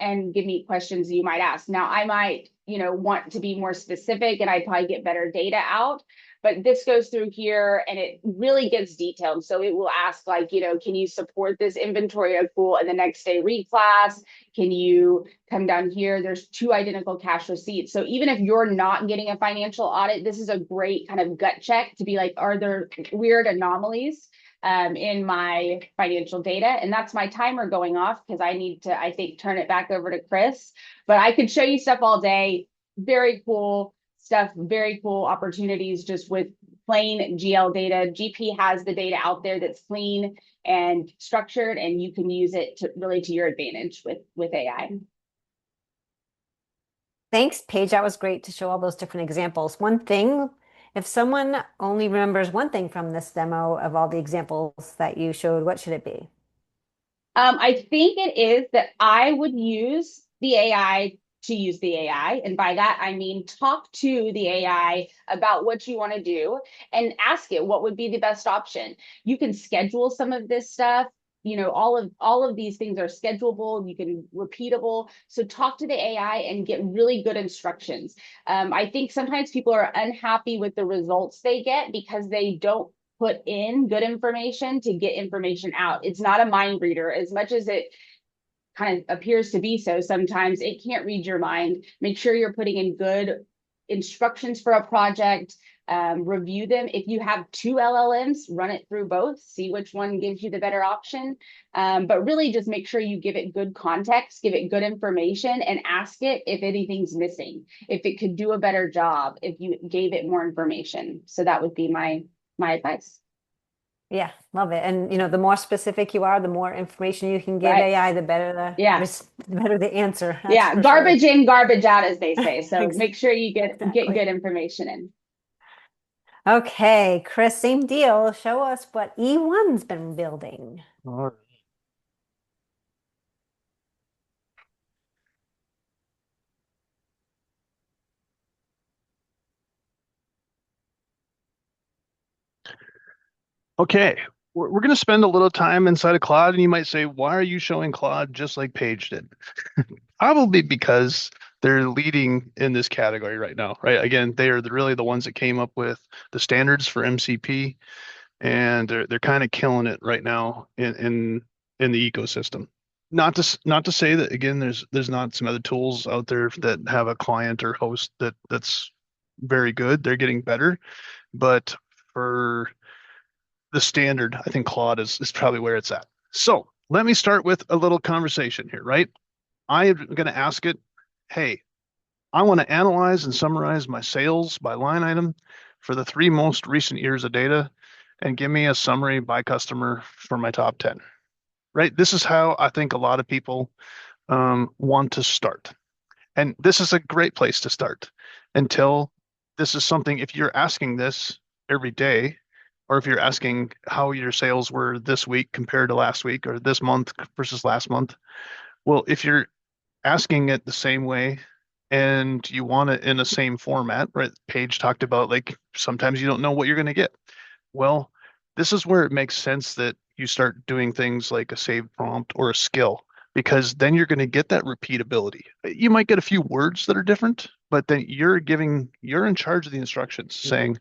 and give me questions you might ask. Now, I might, want to be more specific and I'd probably get better data out. But this goes through here and it really gets detailed. So it will ask, like, can you support this inventory accrual and the next day reclass? Can you come down here? There's 2 identical cash receipts. So even if you're not getting a financial audit, this is a great kind of gut check to be like, are there weird anomalies in my financial data? And that's my timer going off because I need to, I think, turn it back over to Chris. But I could show you stuff all day. Very cool stuff, very cool opportunities just with plain GL data. GP has the data out there that's clean and structured, and you can use it to really to your advantage with AI. Thanks, Paige. That was great to show all those different examples. One thing, if someone only remembers one thing from this demo of all the examples that you showed, what should it be? I think it is that I would use the AI to use the AI. And by that, I mean, talk to the AI about what you want to do and ask it what would be the best option. You can schedule some of this stuff. All of these things are schedulable. You can repeatable. So talk to the AI and get really good instructions. I think sometimes people are unhappy with the results they get because they don't put in good information to get information out. It's not a mind reader as much as it kind of appears to be. So sometimes it can't read your mind. Make sure you're putting in good instructions for a project. Review them. If you have 2 LLMs, run it through both, see which one gives you the better option. But really just make sure you give it good context, give it good information, and ask it if anything's missing, if it could do a better job, if you gave it more information. So that would be my advice. Yeah, love it. And the more specific you are, the more information you can give Right. AI, the better Yeah. the better the answer. That's Yeah. for sure. Garbage in, garbage out, as they say. So Ex- make sure you get Exactly. good information in. Okay, Chris, same deal. Show us what eOne's been building. All right. Okay, we're going to spend a little time inside of Claude, and you might say, why are you showing Claude just like Paige did? Probably because they're leading in this category right now, right? Again, they are really the ones that came up with the standards for MCP, and they're kind of killing it right now in the ecosystem. Not to say that again, there's not some other tools out there that have a client or host that's very good. They're getting better, but for the standard, I think Claude is probably where it's at. So let me start with a little conversation here, right? I am going to ask it, hey, I want to analyze and summarize my sales by line item for the 3 most recent years of data and give me a summary by customer for my top 10, right? This is how I think a lot of people want to start. And this is a great place to start until this is something, if you're asking this every day, or if you're asking how your sales were this week compared to last week or this month versus last month. Well, if you're asking it the same way and you want it in the same format, right? Paige talked about like sometimes you don't know what you're going to get. Well, this is where it makes sense that you start doing things like a save prompt or a skill, because then you're going to get that repeatability. You might get a few words that are different, but then you're in charge of the instructions saying,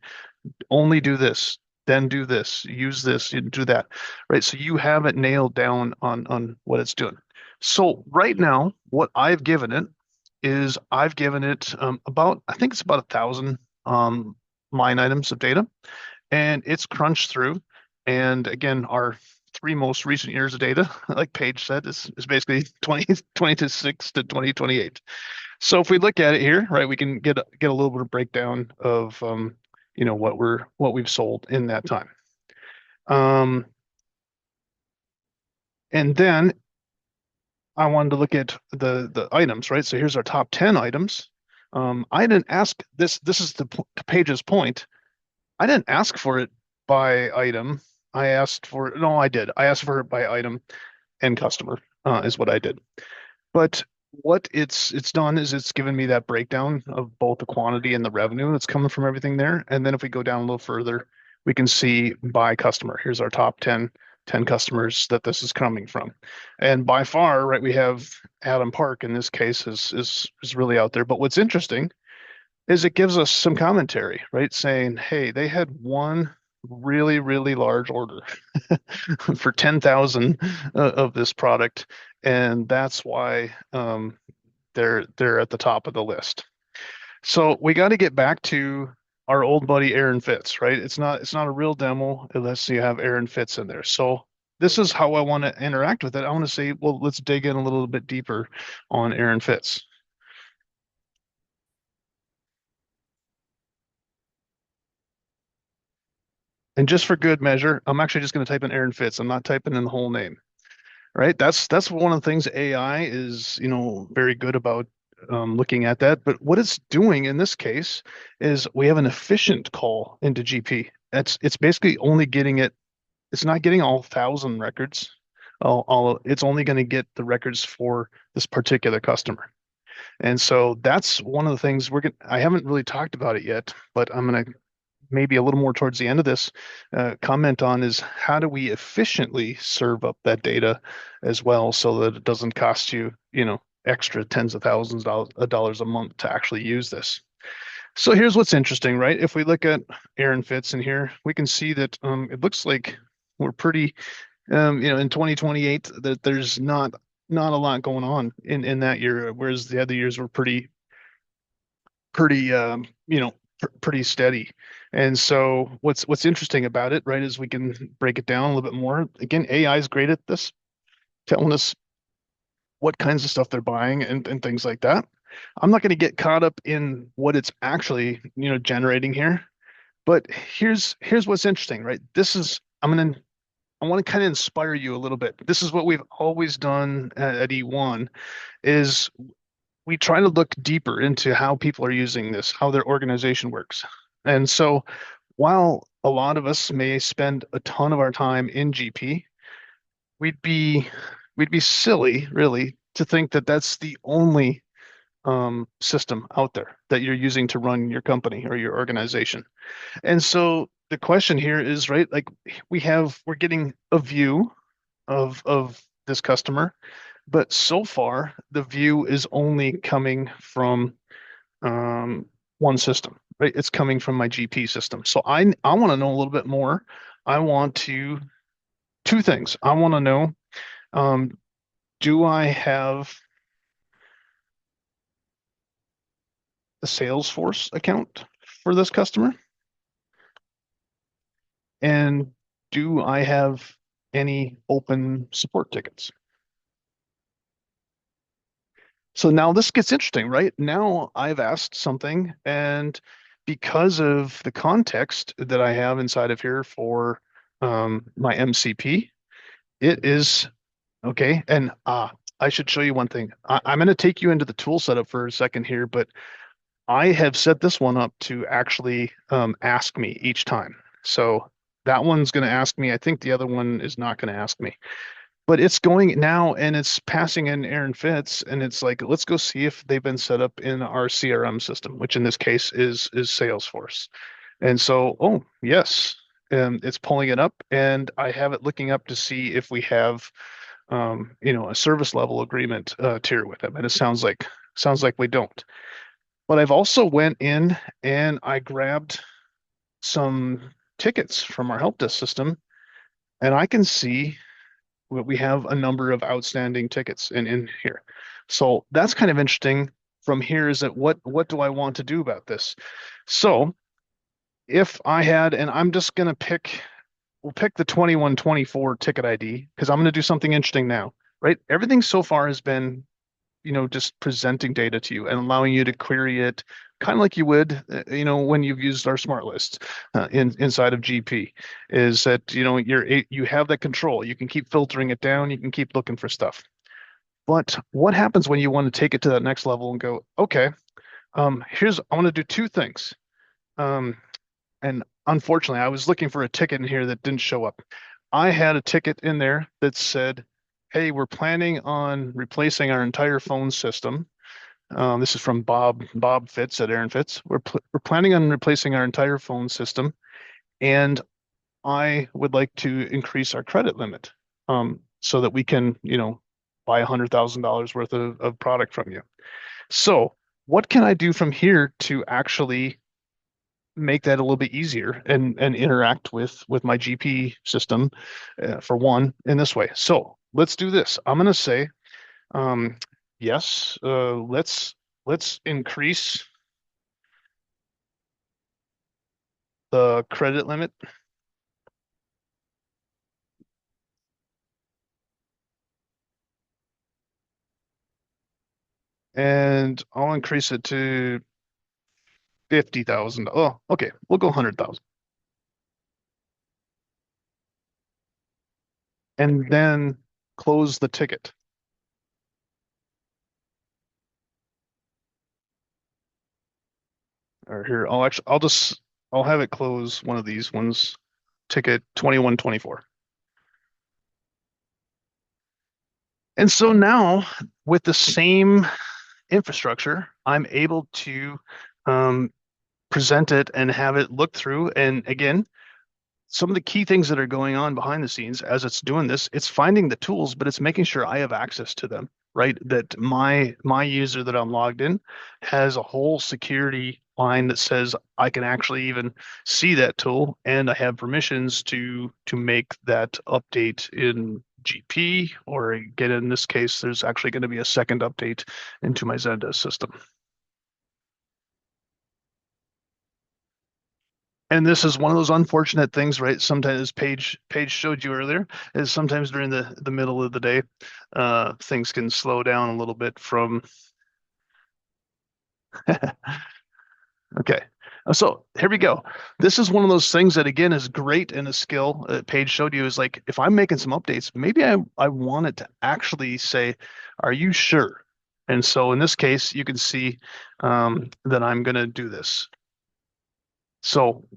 only do this, then do this, use this, you do that, right? So you have it nailed down on what it's doing. So right now, what I've given it is I've given it about, I think it's about 1,000 line items of data, and it's crunched through. And again, our 3 most recent years of data, like Paige said, is basically 2026 to 2028. So if we look at it here, right, we can get a little bit of breakdown of what we've sold in that time. And then I wanted to look at the items, right? So here's our top 10 items. I didn't ask this. This is to Paige's point. I didn't ask for it by item. I asked for, no, I did. I asked for it by item and customer, is what I did. But what it's done is it's given me that breakdown of both the quantity and the revenue that's coming from everything there. And then if we go down a little further, we can see by customer. Here's our top 10 customers that this is coming from. And by far, right, we have Adam Park in this case is really out there. But what's interesting is it gives us some commentary, right? Saying, hey, they had one really, really large order for 10,000 of this product, and that's why they're at the top of the list. So we got to get back to our old buddy Aaron Fitz, right? It's not a real demo unless you have Aaron Fitz in there. So this is how I want to interact with it. I want to say, well, let's dig in a little bit deeper on Aaron Fitz. And just for good measure, I'm actually just going to type in Aaron Fitz. I'm not typing in the whole name, right? That's one of the things AI is, very good about looking at that. But what it's doing in this case is we have an efficient call into GP. It's basically only getting it. It's not getting all 1,000 records. It's only going to get the records for this particular customer. And so that's one of the things I haven't really talked about it yet, but I'm going to maybe a little more towards the end of this comment on is how do we efficiently serve up that data as well so that it doesn't cost you, extra tens of thousands of dollars a month to actually use this. So here's what's interesting, right? If we look at Aaron Fitz in here, we can see that it looks like we're pretty, in 2028 that there's not a lot going on in that year, whereas the other years were pretty pretty steady. And so what's interesting about it, right, is we can break it down a little bit more. Again, AI is great at this, telling us what kinds of stuff they're buying and things like that. I'm not going to get caught up in what it's actually, generating here. But here's what's interesting, right? I want to kind of inspire you a little bit. This is what we've always done at eOne is we try to look deeper into how people are using this, how their organization works. And so while a lot of us may spend a ton of our time in GP, we'd be silly, really, to think that that's the only system out there that you're using to run your company or your organization. And so the question here is, right, like we're getting a view of this customer, but so far the view is only coming from one system, right? It's coming from my GP system. So I want to know a little bit more. I want to two things. I want to know, um, do I have a Salesforce account for this customer? And do I have any open support tickets? So now this gets interesting, right? Now I've asked something, and because of the context that I have inside of here for my MCP, it is okay. And I should show you one thing. I'm going to take you into the tool setup for a second here, but I have set this one up to actually ask me each time. So that one's going to ask me. I think the other one is not going to ask me. But it's going now and it's passing in Aaron Fitz, and it's like, let's go see if they've been set up in our CRM system, which in this case is Salesforce. And so, oh, yes, it's pulling it up, and I have it looking up to see if we have, a service level agreement tier with them. And it sounds like we don't. But I've also went in and I grabbed some tickets from our help desk system, and I can see we have a number of outstanding tickets in here. So that's kind of interesting from here is that what do I want to do about this? So if I had, and I'm just going to we'll pick the 2124 ticket ID because I'm going to do something interesting now, right? Everything so far has been, just presenting data to you and allowing you to query it kind of like you would, when you've used our smart list inside of GP, is that, you have that control. You can keep filtering it down. You can keep looking for stuff. But what happens when you want to take it to that next level and go, okay, I want to do two things. And unfortunately, I was looking for a ticket in here that didn't show up. I had a ticket in there that said, "Hey, we're planning on replacing our entire phone system." This is from Bob Fitz at Aaron Fitz. We're planning on replacing our entire phone system, and I would like to increase our credit limit, so that we can, buy $100,000 worth of product from you. So, what can I do from here to actually make that a little bit easier and interact with my GP system, for one, in this way? So let's do this. I'm going to say, um, yes, let's increase the credit limit, and I'll increase it to 50,000. Oh, okay, we'll go 100,000, and then close the ticket. Or here, I'll have it close one of these ones, ticket 2124. And so now, with the same infrastructure, I'm able to, um, present it and have it look through. And again, some of the key things that are going on behind the scenes as it's doing this, it's finding the tools, but it's making sure I have access to them, right? That my user that I'm logged in has a whole security line that says I can actually even see that tool, and I have permissions to make that update in GP, or again, in this case, there's actually going to be a second update into my Zendesk system. And this is one of those unfortunate things, right? Sometimes Paige showed you earlier, is sometimes during the middle of the day, things can slow down a little bit from. Okay. So here we go. This is one of those things that again is great in a skill that Paige showed you, is like, if I'm making some updates, maybe I want it to actually say, "Are you sure?" And so in this case, you can see, that I'm going to do this. So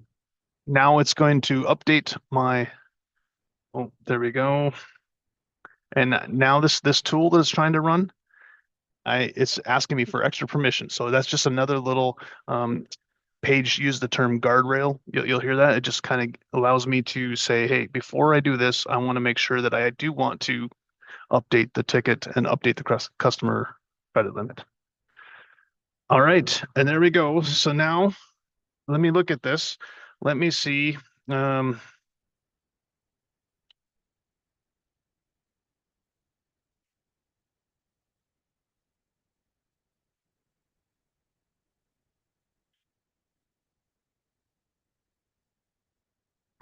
now it's going to update my. Oh, there we go. And now this tool that it's trying to run, it's asking me for extra permission. So that's just another little, Paige used the term guardrail. You'll hear that. It just kind of allows me to say, hey, before I do this, I want to make sure that I do want to update the ticket and update the customer credit limit. All right, and there we go. So now let me look at this. Let me see. Um,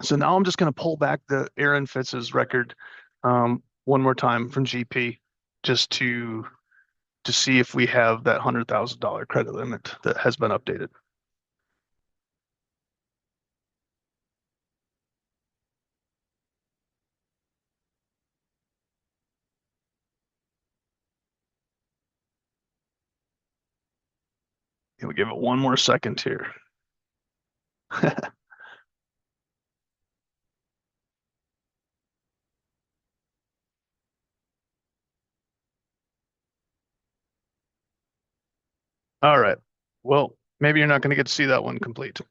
So now I'm just going to pull back the Aaron Fitz's record, one more time from GP, just to see if we have that $100,000 credit limit that has been updated. We'll give it one more second here. All right. Well, maybe you're not going to get to see that one complete.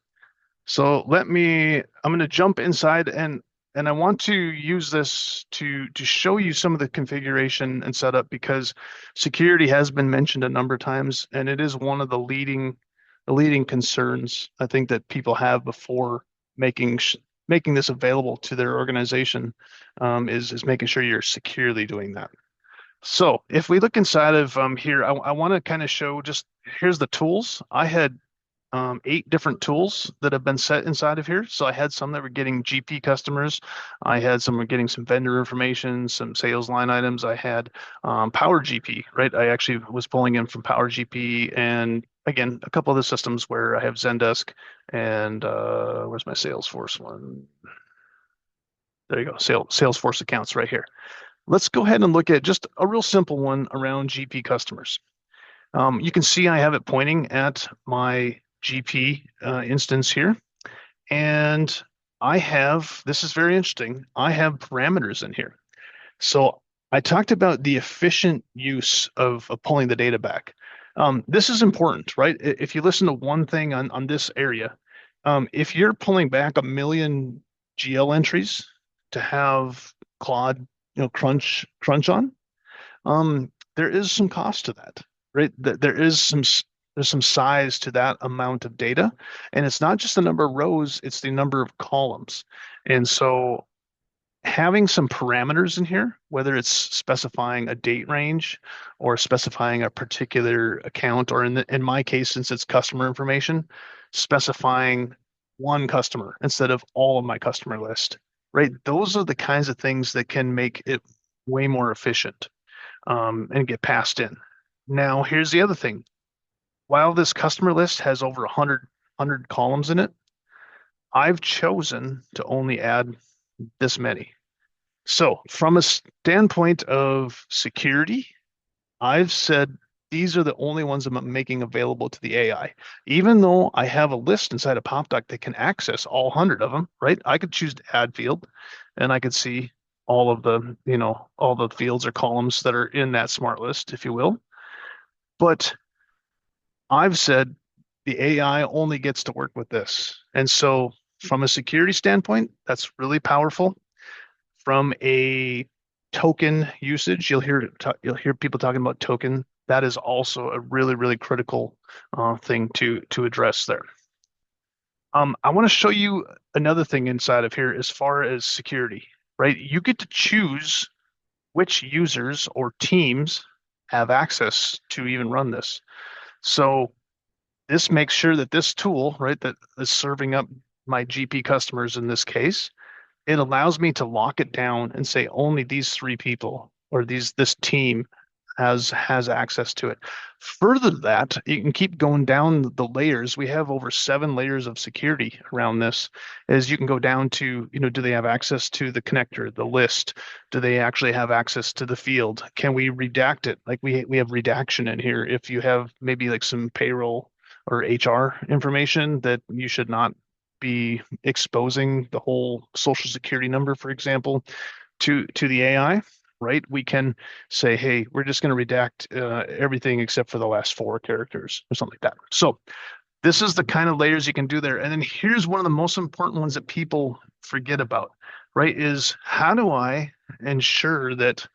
So I'm going to jump inside, and I want to use this to show you some of the configuration and setup, because security has been mentioned a number of times, and it is one of the leading concerns I think that people have before making this available to their organization, is making sure you're securely doing that. So if we look inside of, here, I want to kind of show, just here's the tools. I had, 8 different tools that have been set inside of here. So I had some that were getting GP customers. I had some were getting some vendor information, some sales line items. I had, Power GP, right? I actually was pulling in from Power GP, and again, a couple of the systems where I have Zendesk and, where's my Salesforce one? There you go, Salesforce accounts right here. Let's go ahead and look at just a real simple one around GP customers. You can see I have it pointing at my GP, instance here. And this is very interesting. I have parameters in here. So I talked about the efficient use of pulling the data back. This is important, right? If you listen to one thing on this area, if you're pulling back 1 million GL entries to have Claude, crunch on, there is some cost to that, right? There's some size to that amount of data, and it's not just the number of rows; it's the number of columns. And so having some parameters in here, whether it's specifying a date range or specifying a particular account, or in my case, since it's customer information, specifying one customer instead of all of my customer list, right? Those are the kinds of things that can make it way more efficient, and get passed in. Now, here's the other thing. While this customer list has over 100 columns in it, I've chosen to only add this many. So, from a standpoint of security, I've said these are the only ones I'm making available to the AI. Even though I have a list inside of PopDoc that can access all 100 of them, right? I could choose to add field and I could see all of all the fields or columns that are in that smart list, if you will. But I've said the AI only gets to work with this. And so, from a security standpoint, that's really powerful. From a token usage, you'll hear people talking about token. That is also a really critical thing to address there. I want to show you another thing inside of here as far as security, right? You get to choose which users or teams have access to even run this. So this makes sure that this tool, right, that is serving up my GP customers in this case, it allows me to lock it down and say only these 3 people or this team has access to it. Further to that, you can keep going down the layers. We have over 7 layers of security around this. As you can go down to, do they have access to the connector, the list? Do they actually have access to the field? Can we redact it? Like we have redaction in here. If you have maybe like some payroll or HR information that you should not be exposing the whole social security number, for example, to the AI, right? We can say, hey, we're just going to redact everything except for the last 4 characters or something like that. So this is the kind of layers you can do there. And then here's one of the most important ones that people forget about, right? Is how do I ensure that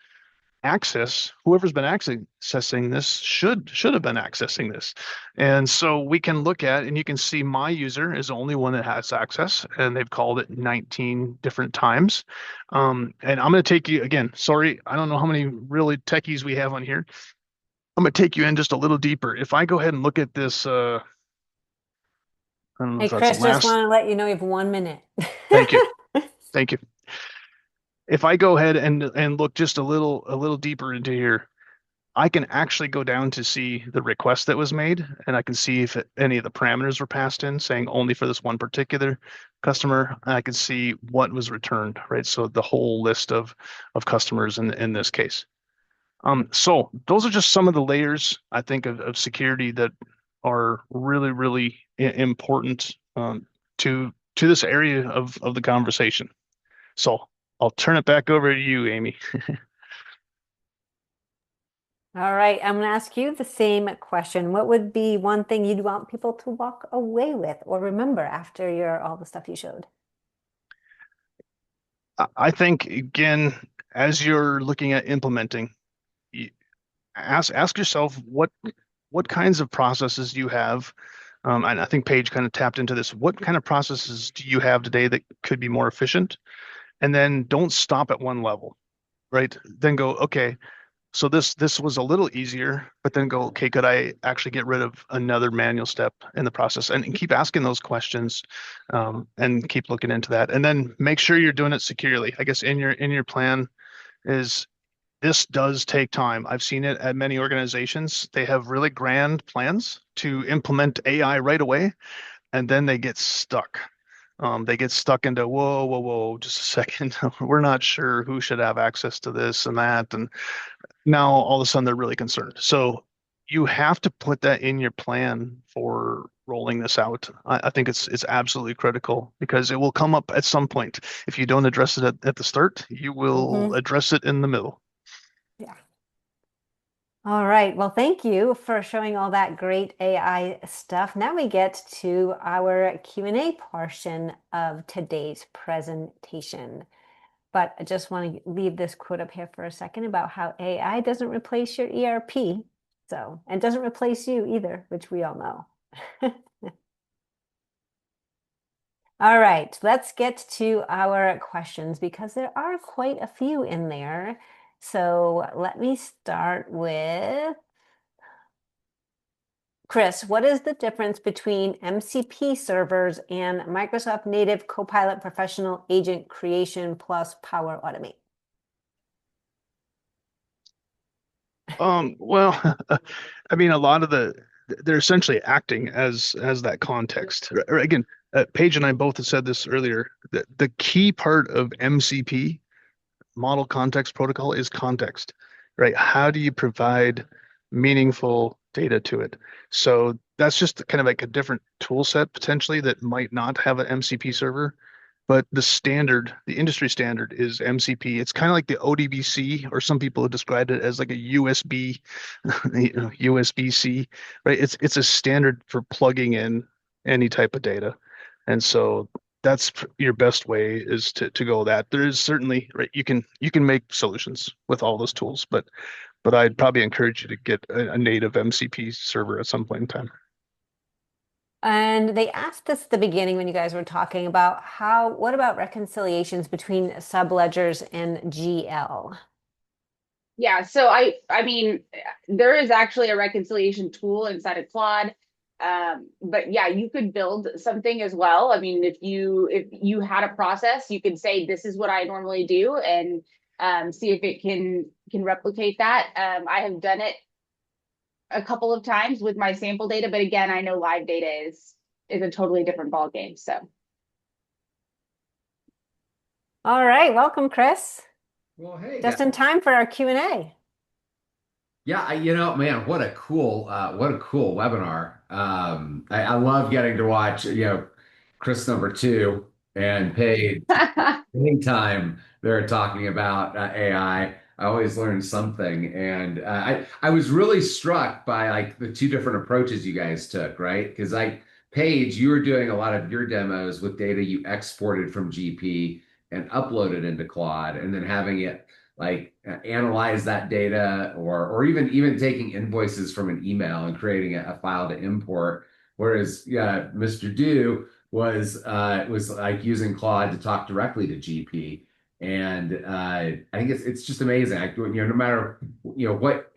whoever's been accessing this should have been accessing this. And so we can look at, and you can see my user is the only one that has access, and they've called it 19 different times. And I'm going to take you again. Sorry, I don't know how many really techies we have on here. I'm going to take you in just a little deeper. If I go ahead and look at this, I don't know Hey, if that's the Chris, just last. want to let you know you have 1 minute. Thank you. Thank you. If I go ahead and look just a little deeper into here, I can actually go down to see the request that was made, and I can see if any of the parameters were passed in, saying only for this one particular customer. And I can see what was returned, right? So the whole list of customers in this case. So those are just some of the layers I think of security that are really important to this area of the conversation. So I'll turn it back over to you, Aimee. All right, I'm going to ask you the same question. What would be one thing you'd want people to walk away with or remember after all the stuff you showed? I think again, as you're looking at implementing, ask yourself what kinds of processes do you have. And I think Paige kind of tapped into this. What kind of processes do you have today that could be more efficient? And then don't stop at one level, right? Then go, okay, so this was a little easier, but then go, okay, could I actually get rid of another manual step in the process? And keep asking those questions, and keep looking into that. And then make sure you're doing it securely. I guess in your plan is this does take time. I've seen it at many organizations. They have really grand plans to implement AI right away, and then they get stuck. They get stuck into whoa, just a second. We're not sure who should have access to this and that, and now all of a sudden they're really concerned. So you have to put that in your plan for rolling this out. I think it's absolutely critical because it will come up at some point. If you don't address it at the start, you will Hmm. address it in the middle. Yeah. All right. Well, thank you for showing all that great AI stuff. Now we get to our Q&A portion of today's presentation. But I just want to leave this quote up here for a second about how AI doesn't replace your ERP. So, and doesn't replace you either, which we all know. All right, let's get to our questions because there are quite a few in there. So let me start with Chris. What is the difference between MCP servers and Microsoft Native Copilot Professional Agent Creation plus Power Automate? Well, I mean, a lot of they're essentially acting as that context. Again, Paige and I both have said this earlier. The key part of MCP, Model Context Protocol, is context, right? How do you provide meaningful data to it? So that's just kind of like a different tool set potentially that might not have an MCP server. But the standard, the industry standard is MCP. It's kind of like the ODBC, or some people have described it as like a USB, USB-C, right? It's a standard for plugging in any type of data. And so that's your best way is to go that. There is certainly, right, you can make solutions with all those tools, but I'd probably encourage you to get a native MCP server at some point in time. And they asked this at the beginning when you guys were talking about what about reconciliations between subledgers and GL? Yeah, so I mean, there is actually a reconciliation tool inside of Claude. But yeah, you could build something as well. I mean, if you had a process, you could say this is what I normally do and see if it can replicate that. I have done it a couple of times with my sample data, but again, I know live data is a totally different ball game. So All right, welcome, Chris. Well, hey guys. Just in time for our Q&A. Yeah, man, what a cool webinar. I love getting to watch, Chris number two and Paige. Anytime they're talking about I always learn something, and I was really struck by like the two different approaches you guys took, right? Because like Paige, you were doing a lot of your demos with data you exported from GP and uploaded into Claude, and then having it like analyze that data, or even taking invoices from an email and creating a file to import. Whereas Mr. Do was like using Claude to talk directly to GP. And I think it's just amazing. No matter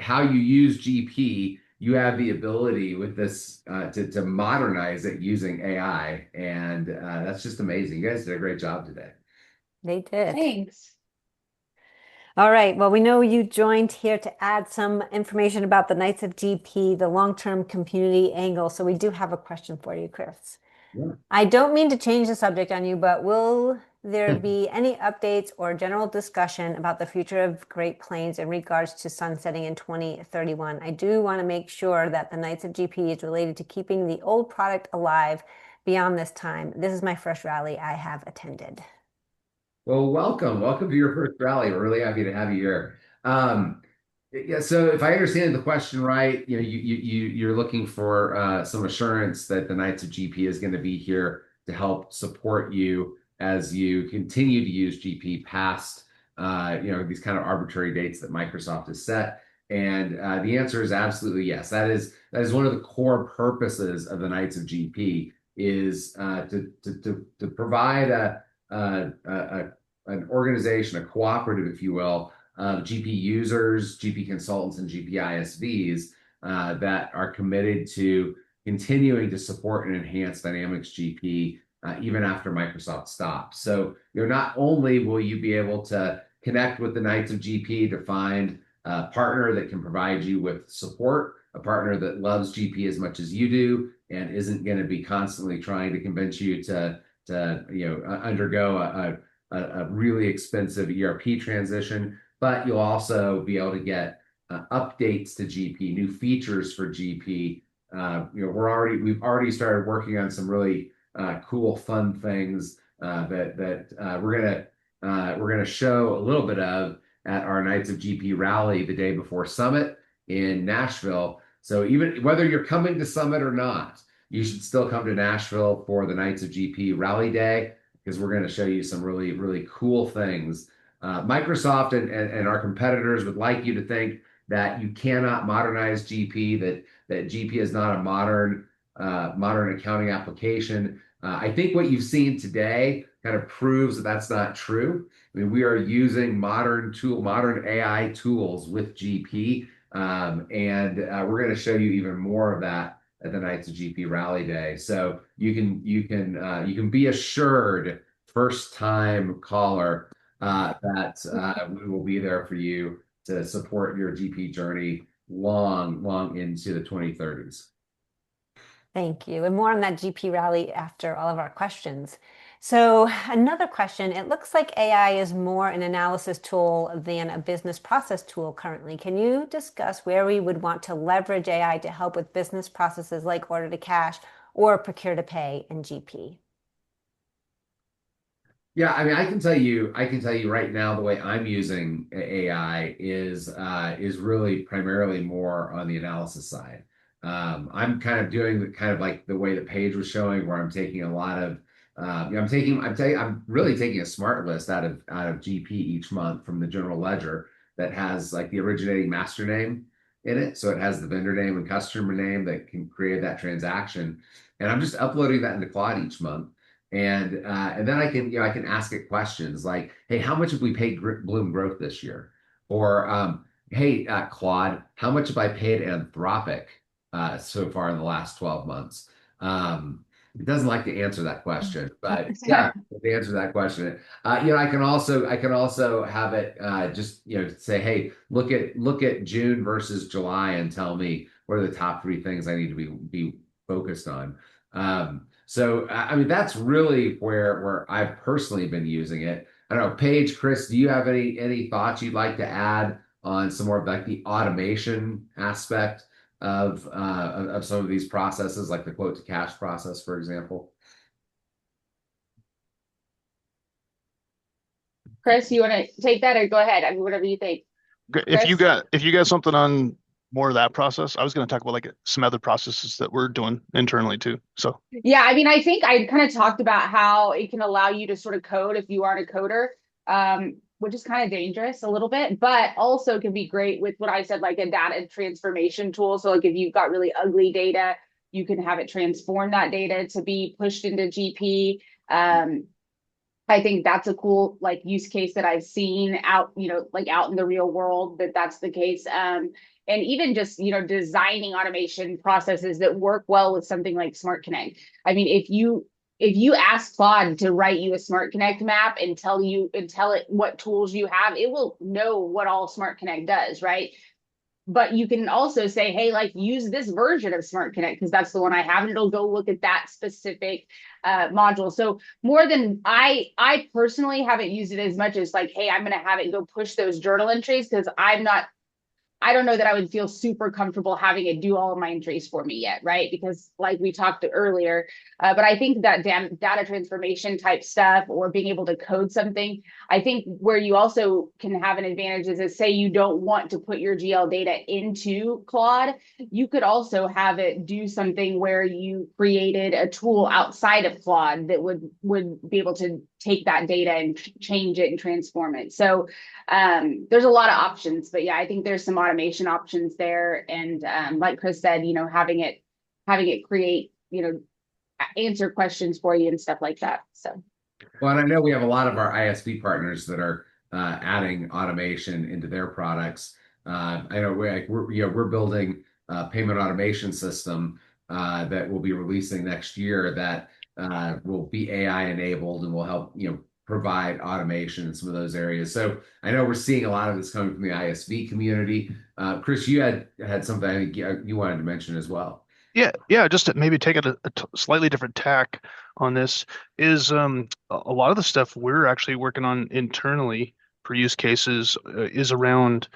how you use GP, you have the ability with this to modernize it using AI, and that's just amazing. You guys did a great job today. They did. thanks. All right. Well, we know you joined here to add some information about the Knights of GP, the long-term community angle. So we do have a question for you, Chris. Yeah. I don't mean to change the subject on you, but will there be any updates or general discussion about the future of Great Plains in regards to sunsetting in 2031? I do want to make sure that the Knights of GP is related to keeping the old product alive beyond this time. This is my first rally I have attended. Well, welcome to your first rally. We're really happy to have you here. Yeah, so if I understand the question right, you're looking for some assurance that the Knights of GP is going to be here to help support you as you continue to use GP past these kind of arbitrary dates that Microsoft has set. And the answer is absolutely yes. That is one of the core purposes of the Knights of GP is to provide an organization, a cooperative, if you will, of GP users, GP consultants, and GP ISVs that are committed to continuing to support and enhance Dynamics GP even after Microsoft stops. So, not only will you be able to connect with the Knights of GP to find a partner that can provide you with support, a partner that loves GP as much as you do, and isn't going to be constantly trying to convince you to undergo a really expensive ERP transition, but you'll also be able to get updates to GP, new features for GP we've already started working on some really cool, fun things that we're gonna show a little bit of at our Knights of GP rally the day before Summit in Nashville. So even whether you're coming to Summit or not, you should still come to Nashville for the Knights of GP rally day because we're going to show you some really, really cool things. Microsoft and our competitors would like you to think that you cannot modernize GP, that GP is not a modern accounting application. I think what you've seen today kind of proves that that's not true. I mean, we are using modern AI tools with GP, and we're going to show you even more of that at the Knights of GP Rally Day. So you can be assured, first time caller, that we will be there for you to support your GP journey long into the 2030s. Thank you. And more on that GP rally after all of our questions. So another question, it looks like AI is more an analysis tool than a business process tool currently. Can you discuss where we would want to leverage AI to help with business processes like order to cash or procure to pay in GP? Yeah, I mean, I can tell you right now, the way I'm using AI is really primarily more on the analysis side. I'm kind of doing kind of like the way that Paige was showing, where I'm taking a lot of, I'm really taking a smart list out of GP each month from the general ledger that has like the originating master name in it, so it has the vendor name and customer name that can create that transaction, and I'm just uploading that into Claude each month. And then I can ask it questions like, hey, how much have we paid Bloom Growth this year? Or hey, Claude, how much have I paid Anthropic so far in the last 12 months? It doesn't like to answer that question, but yeah, to answer that question, I can also have it just say, hey, look at June versus July and tell me what are the top three things I need to be focused on. So I mean, that's really where I've personally been using it. I don't know, Paige, Chris, do you have any thoughts you'd like to add on some more of like the automation aspect of some of these processes, like the quote to cash process, for example? Chris, you want to take that or go ahead? I mean, whatever you think. If you Chris? got something on more of that process, I was going to talk about like some other processes that we're doing internally too. So Yeah, I mean, I think I kind of talked about how it can allow you to sort of code if you aren't a coder, which is kind of dangerous a little bit, but also can be great with what I said, like a data transformation tool. So like if you've got really ugly data, you can have it transform that data to be pushed into GP. I think that's a cool like use case that I've seen out, like out in the real world that's the case. And even just, designing automation processes that work well with something like Smart Connect. I mean, if you ask Claude to write you a Smart Connect map and tell it what tools you have, it will know what all Smart Connect does, right? But you can also say, hey, like use this version of Smart Connect because that's the one I have, and it'll go look at that specific module. So more than I personally haven't used it as much as like, hey, I'm going to have it go push those journal entries because I don't know that I would feel super comfortable having it do all of my entries for me yet, right? Because like we talked earlier, but I think that data transformation type stuff or being able to code something, I think where you also can have an advantage is say you don't want to put your GL data into Claude, you could also have it do something where you created a tool outside of Claude that would be able to take that data and change it and transform it. So there's a lot of options, but yeah, I think there's some automation options there. And like Chris said, having it create, answer questions for you and stuff like that. So. Well, and I know we have a lot of our ISV partners that are adding automation into their products. I know we're building a payment automation system that we'll be releasing next year that will be AI enabled and will help provide automation in some of those areas. So I know we're seeing a lot of this coming from the ISV community. Chris, you had something I think you wanted to mention as well. Yeah, just to maybe take it a slightly different tack on this is a lot of the stuff we're actually working on internally for use cases is around,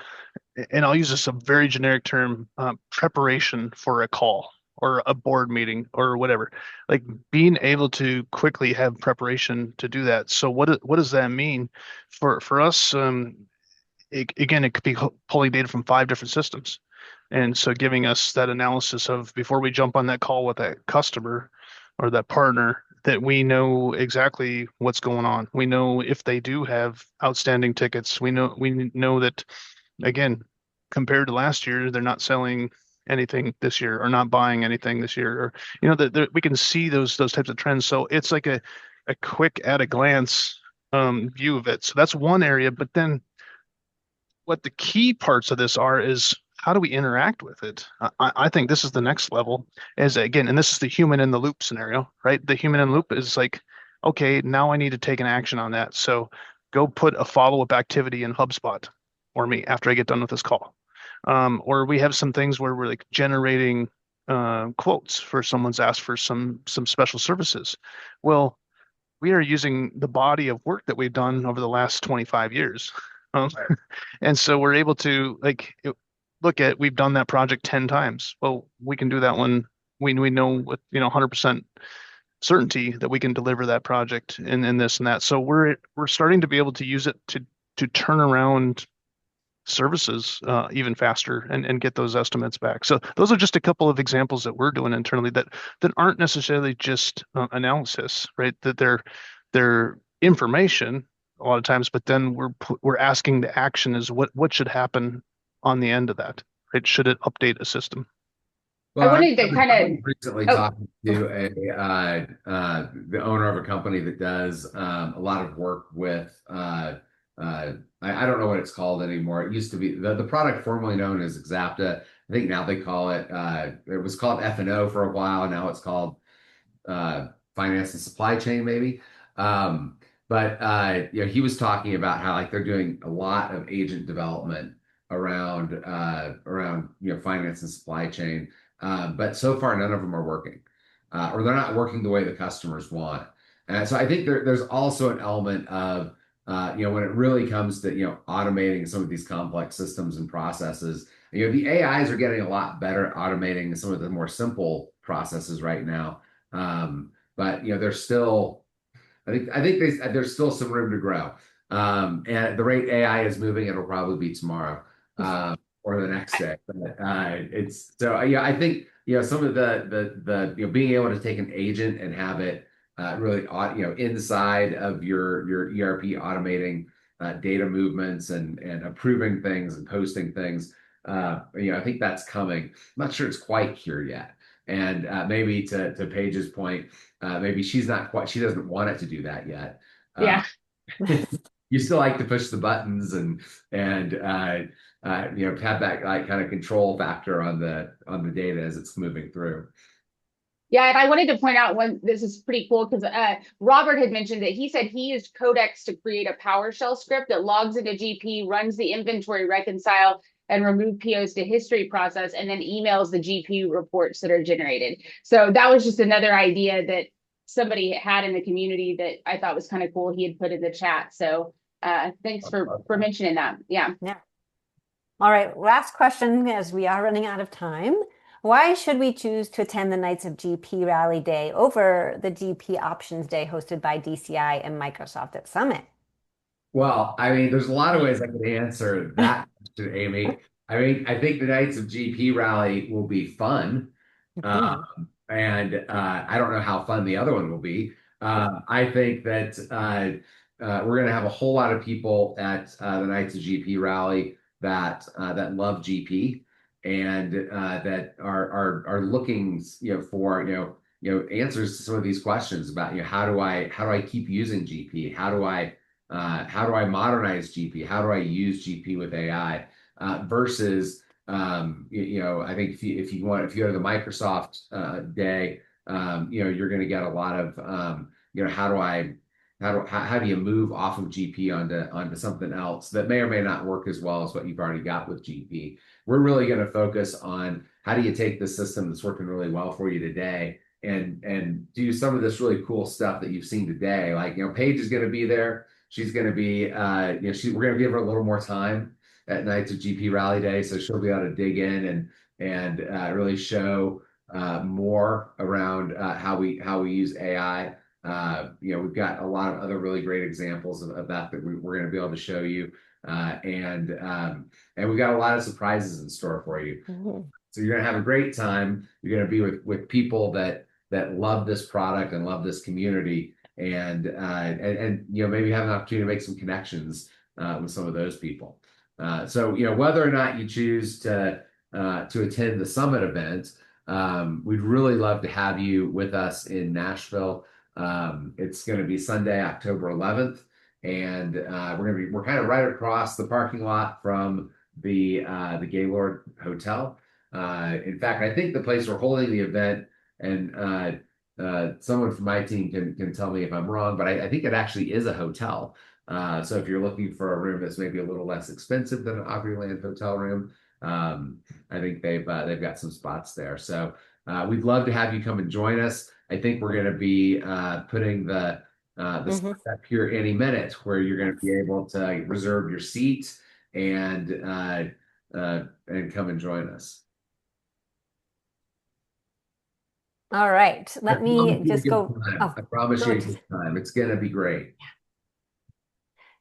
and I'll use this a very generic term, preparation for a call or a board meeting or whatever. Like being able to quickly have preparation to do that. So what does that mean for us? Again, it could be pulling data from 5 different systems. And so giving us that analysis of before we jump on that call with that customer or that partner, that we know exactly what's going on. We know if they do have outstanding tickets. We know that again, compared to last year, they're not selling anything this year or not buying anything this year, or that we can see those types of trends. So it's like a quick at a glance view of it. So that's one area. But then what the key parts of this are is how do we interact with it? I think this is the next level is again, and this is the human in the loop scenario, right? The human in the loop is like, okay, now I need to take an action on that. So go put a follow-up activity in HubSpot for me after I get done with this call. Or we have some things where we're like generating quotes for someone's asked for some special services. Well, we are using the body of work that we've done over the last 25 years. Um, and so we're able to look at, we've done that project 10 times. Well, we can do that one. We know with, 100% certainty that we can deliver that project and this and that. So we're starting to be able to use it to turn around services even faster and get those estimates back. So those are just a couple of examples that we're doing internally that aren't necessarily just analysis, right? That they're information a lot of times, but then we're asking the action is what should happen on the end of that, right? Should it update a system? I Well, wanted to I kind was recently of, oh, talking to the owner of a company that does a lot of work with I don't know what it's called anymore. It used to be the product formerly known as Exapta. I think now they call it it was called F&O for a while. Now it's called finance and supply chain maybe. But he was talking about how like they're doing a lot of agent development around finance and supply chain. But so far, none of them are working, or they're not working the way the customers want. And so I think there's also an element of, when it really comes to, automating some of these complex systems and processes, the AIs are getting a lot better at automating some of the more simple processes right now. But, there's still, there's still some room to grow. And at the rate AI is moving, it'll probably be tomorrow. Or the next day. But it's so yeah, I think some of the being able to take an agent and have it really inside of your ERP automating data movements and approving things and posting things. I think that's coming. I'm not sure it's quite here yet. And maybe to Paige's point, maybe she doesn't want it to do that yet. yeah. You still like to push the buttons and have that like kind of control factor on the data as it's moving through. Yeah, and I wanted to point out one, this is pretty cool because Robert had mentioned that he said he used Codex to create a PowerShell script that logs into GP, runs the inventory reconcile, and remove POs to history process, and then emails the GP reports that are generated. So that was just another idea that somebody had in the community that I thought was kind of cool. He had put in the chat. So thanks for mentioning that. Yeah. Yeah. All right. Last question, as we are running out of time. Why should we choose to attend the Knights of GP Rally Day over the GP Options Day hosted by DCI and Microsoft at Summit? Well, I mean, there's a lot of ways I could answer that question, Amy. I mean, I think the Knights of GP Rally will be fun. And I don't know how fun the other one will be. I think that we're going to have a whole lot of people at the Knights of GP Rally that love GP and that are looking for answers to some of these questions about how do I keep using GP? How do I modernize GP? How do I use GP with AI? Versus I think if you go to the Microsoft day, you're going to get a lot of how do you move off of GP onto something else that may or may not work as well as what you've already got with GP. We're really going to focus on how do you take the system that's working really well for you today and do some of this really cool stuff that you've seen today. Like Paige is going to be there. She's going to be we're going to give her a little more time at Nights of GP Rally Day, so she'll be able to dig in and really show more around how we use AI. We've got a lot of other really great examples of that we're going to be able to show you, and we've got a lot of surprises in store for you. Mhm. So you're going to have a great time. You're going to be with people that love this product and love this community, and maybe have an opportunity to make some connections with some of those people. So whether or not you choose to attend the summit event, we'd really love to have you with us in Nashville. It's going to be Sunday, October 11th, and we're kind of right across the parking lot from the Gaylord Hotel. In fact, I think the place we're holding the event, and someone from my team can tell me if I'm wrong, but I think it actually is a hotel. So if you're looking for a room that's maybe a little less expensive than an Opryland hotel room, I think they've got some spots there. So we'd love to have you come and join us. I think we're going to be putting the Mhm. spots up here any minute, where you're going to be able to reserve your seat and come and join us. All right, I let promise me you a just good go. time. Oh, I promise you a good. good time. It's going to be great.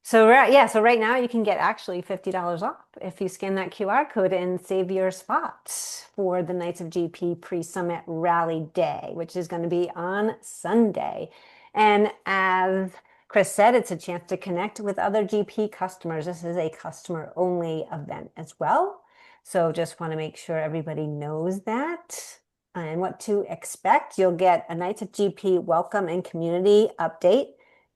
So right now you can get actually $50 off if you scan that QR code and save your spot for the Knights of GP pre-summit rally day, which is going to be on Sunday. And as Chris said, it's a chance to connect with other GP customers. This is a customer-only event as well. So just want to make sure everybody knows that and what to expect. You'll get a Knights of GP welcome and community update,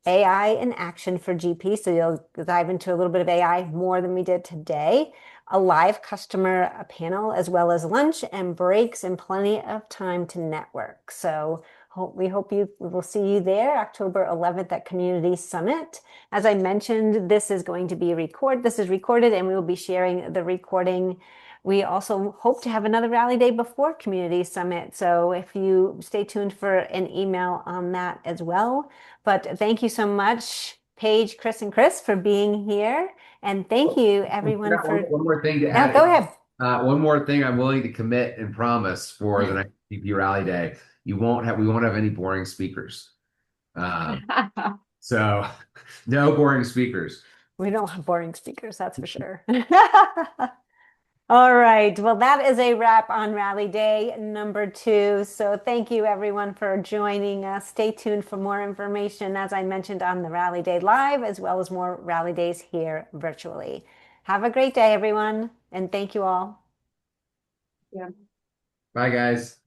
AI in action for GP. So you'll dive into a little bit of AI more than we did today. A live customer panel, as well as lunch and breaks and plenty of time to network. So we will see you there October 11th at Community Summit. As I mentioned, this is going to be this is recorded, and we will be sharing the recording. We also hope to have another rally day before Community Summit. So if you stay tuned for an email on that as well. But thank you so much, Paige, Chris, and Chris, for being here. And thank you, I everyone, forgot for. one more thing to Now, add. go ahead. One more thing I'm willing to commit and promise for the next GP Rally Day. We won't have any boring speakers. So no boring speakers. We don't have boring speakers, that's for sure. All right. Well, that is a wrap on Rally Day number 2. So thank you, everyone, for joining us. Stay tuned for more information, as I mentioned, on the Rally Day Live, as well as more Rally Days here virtually. Have a great day, everyone, and thank you all. Yeah. Bye, guys.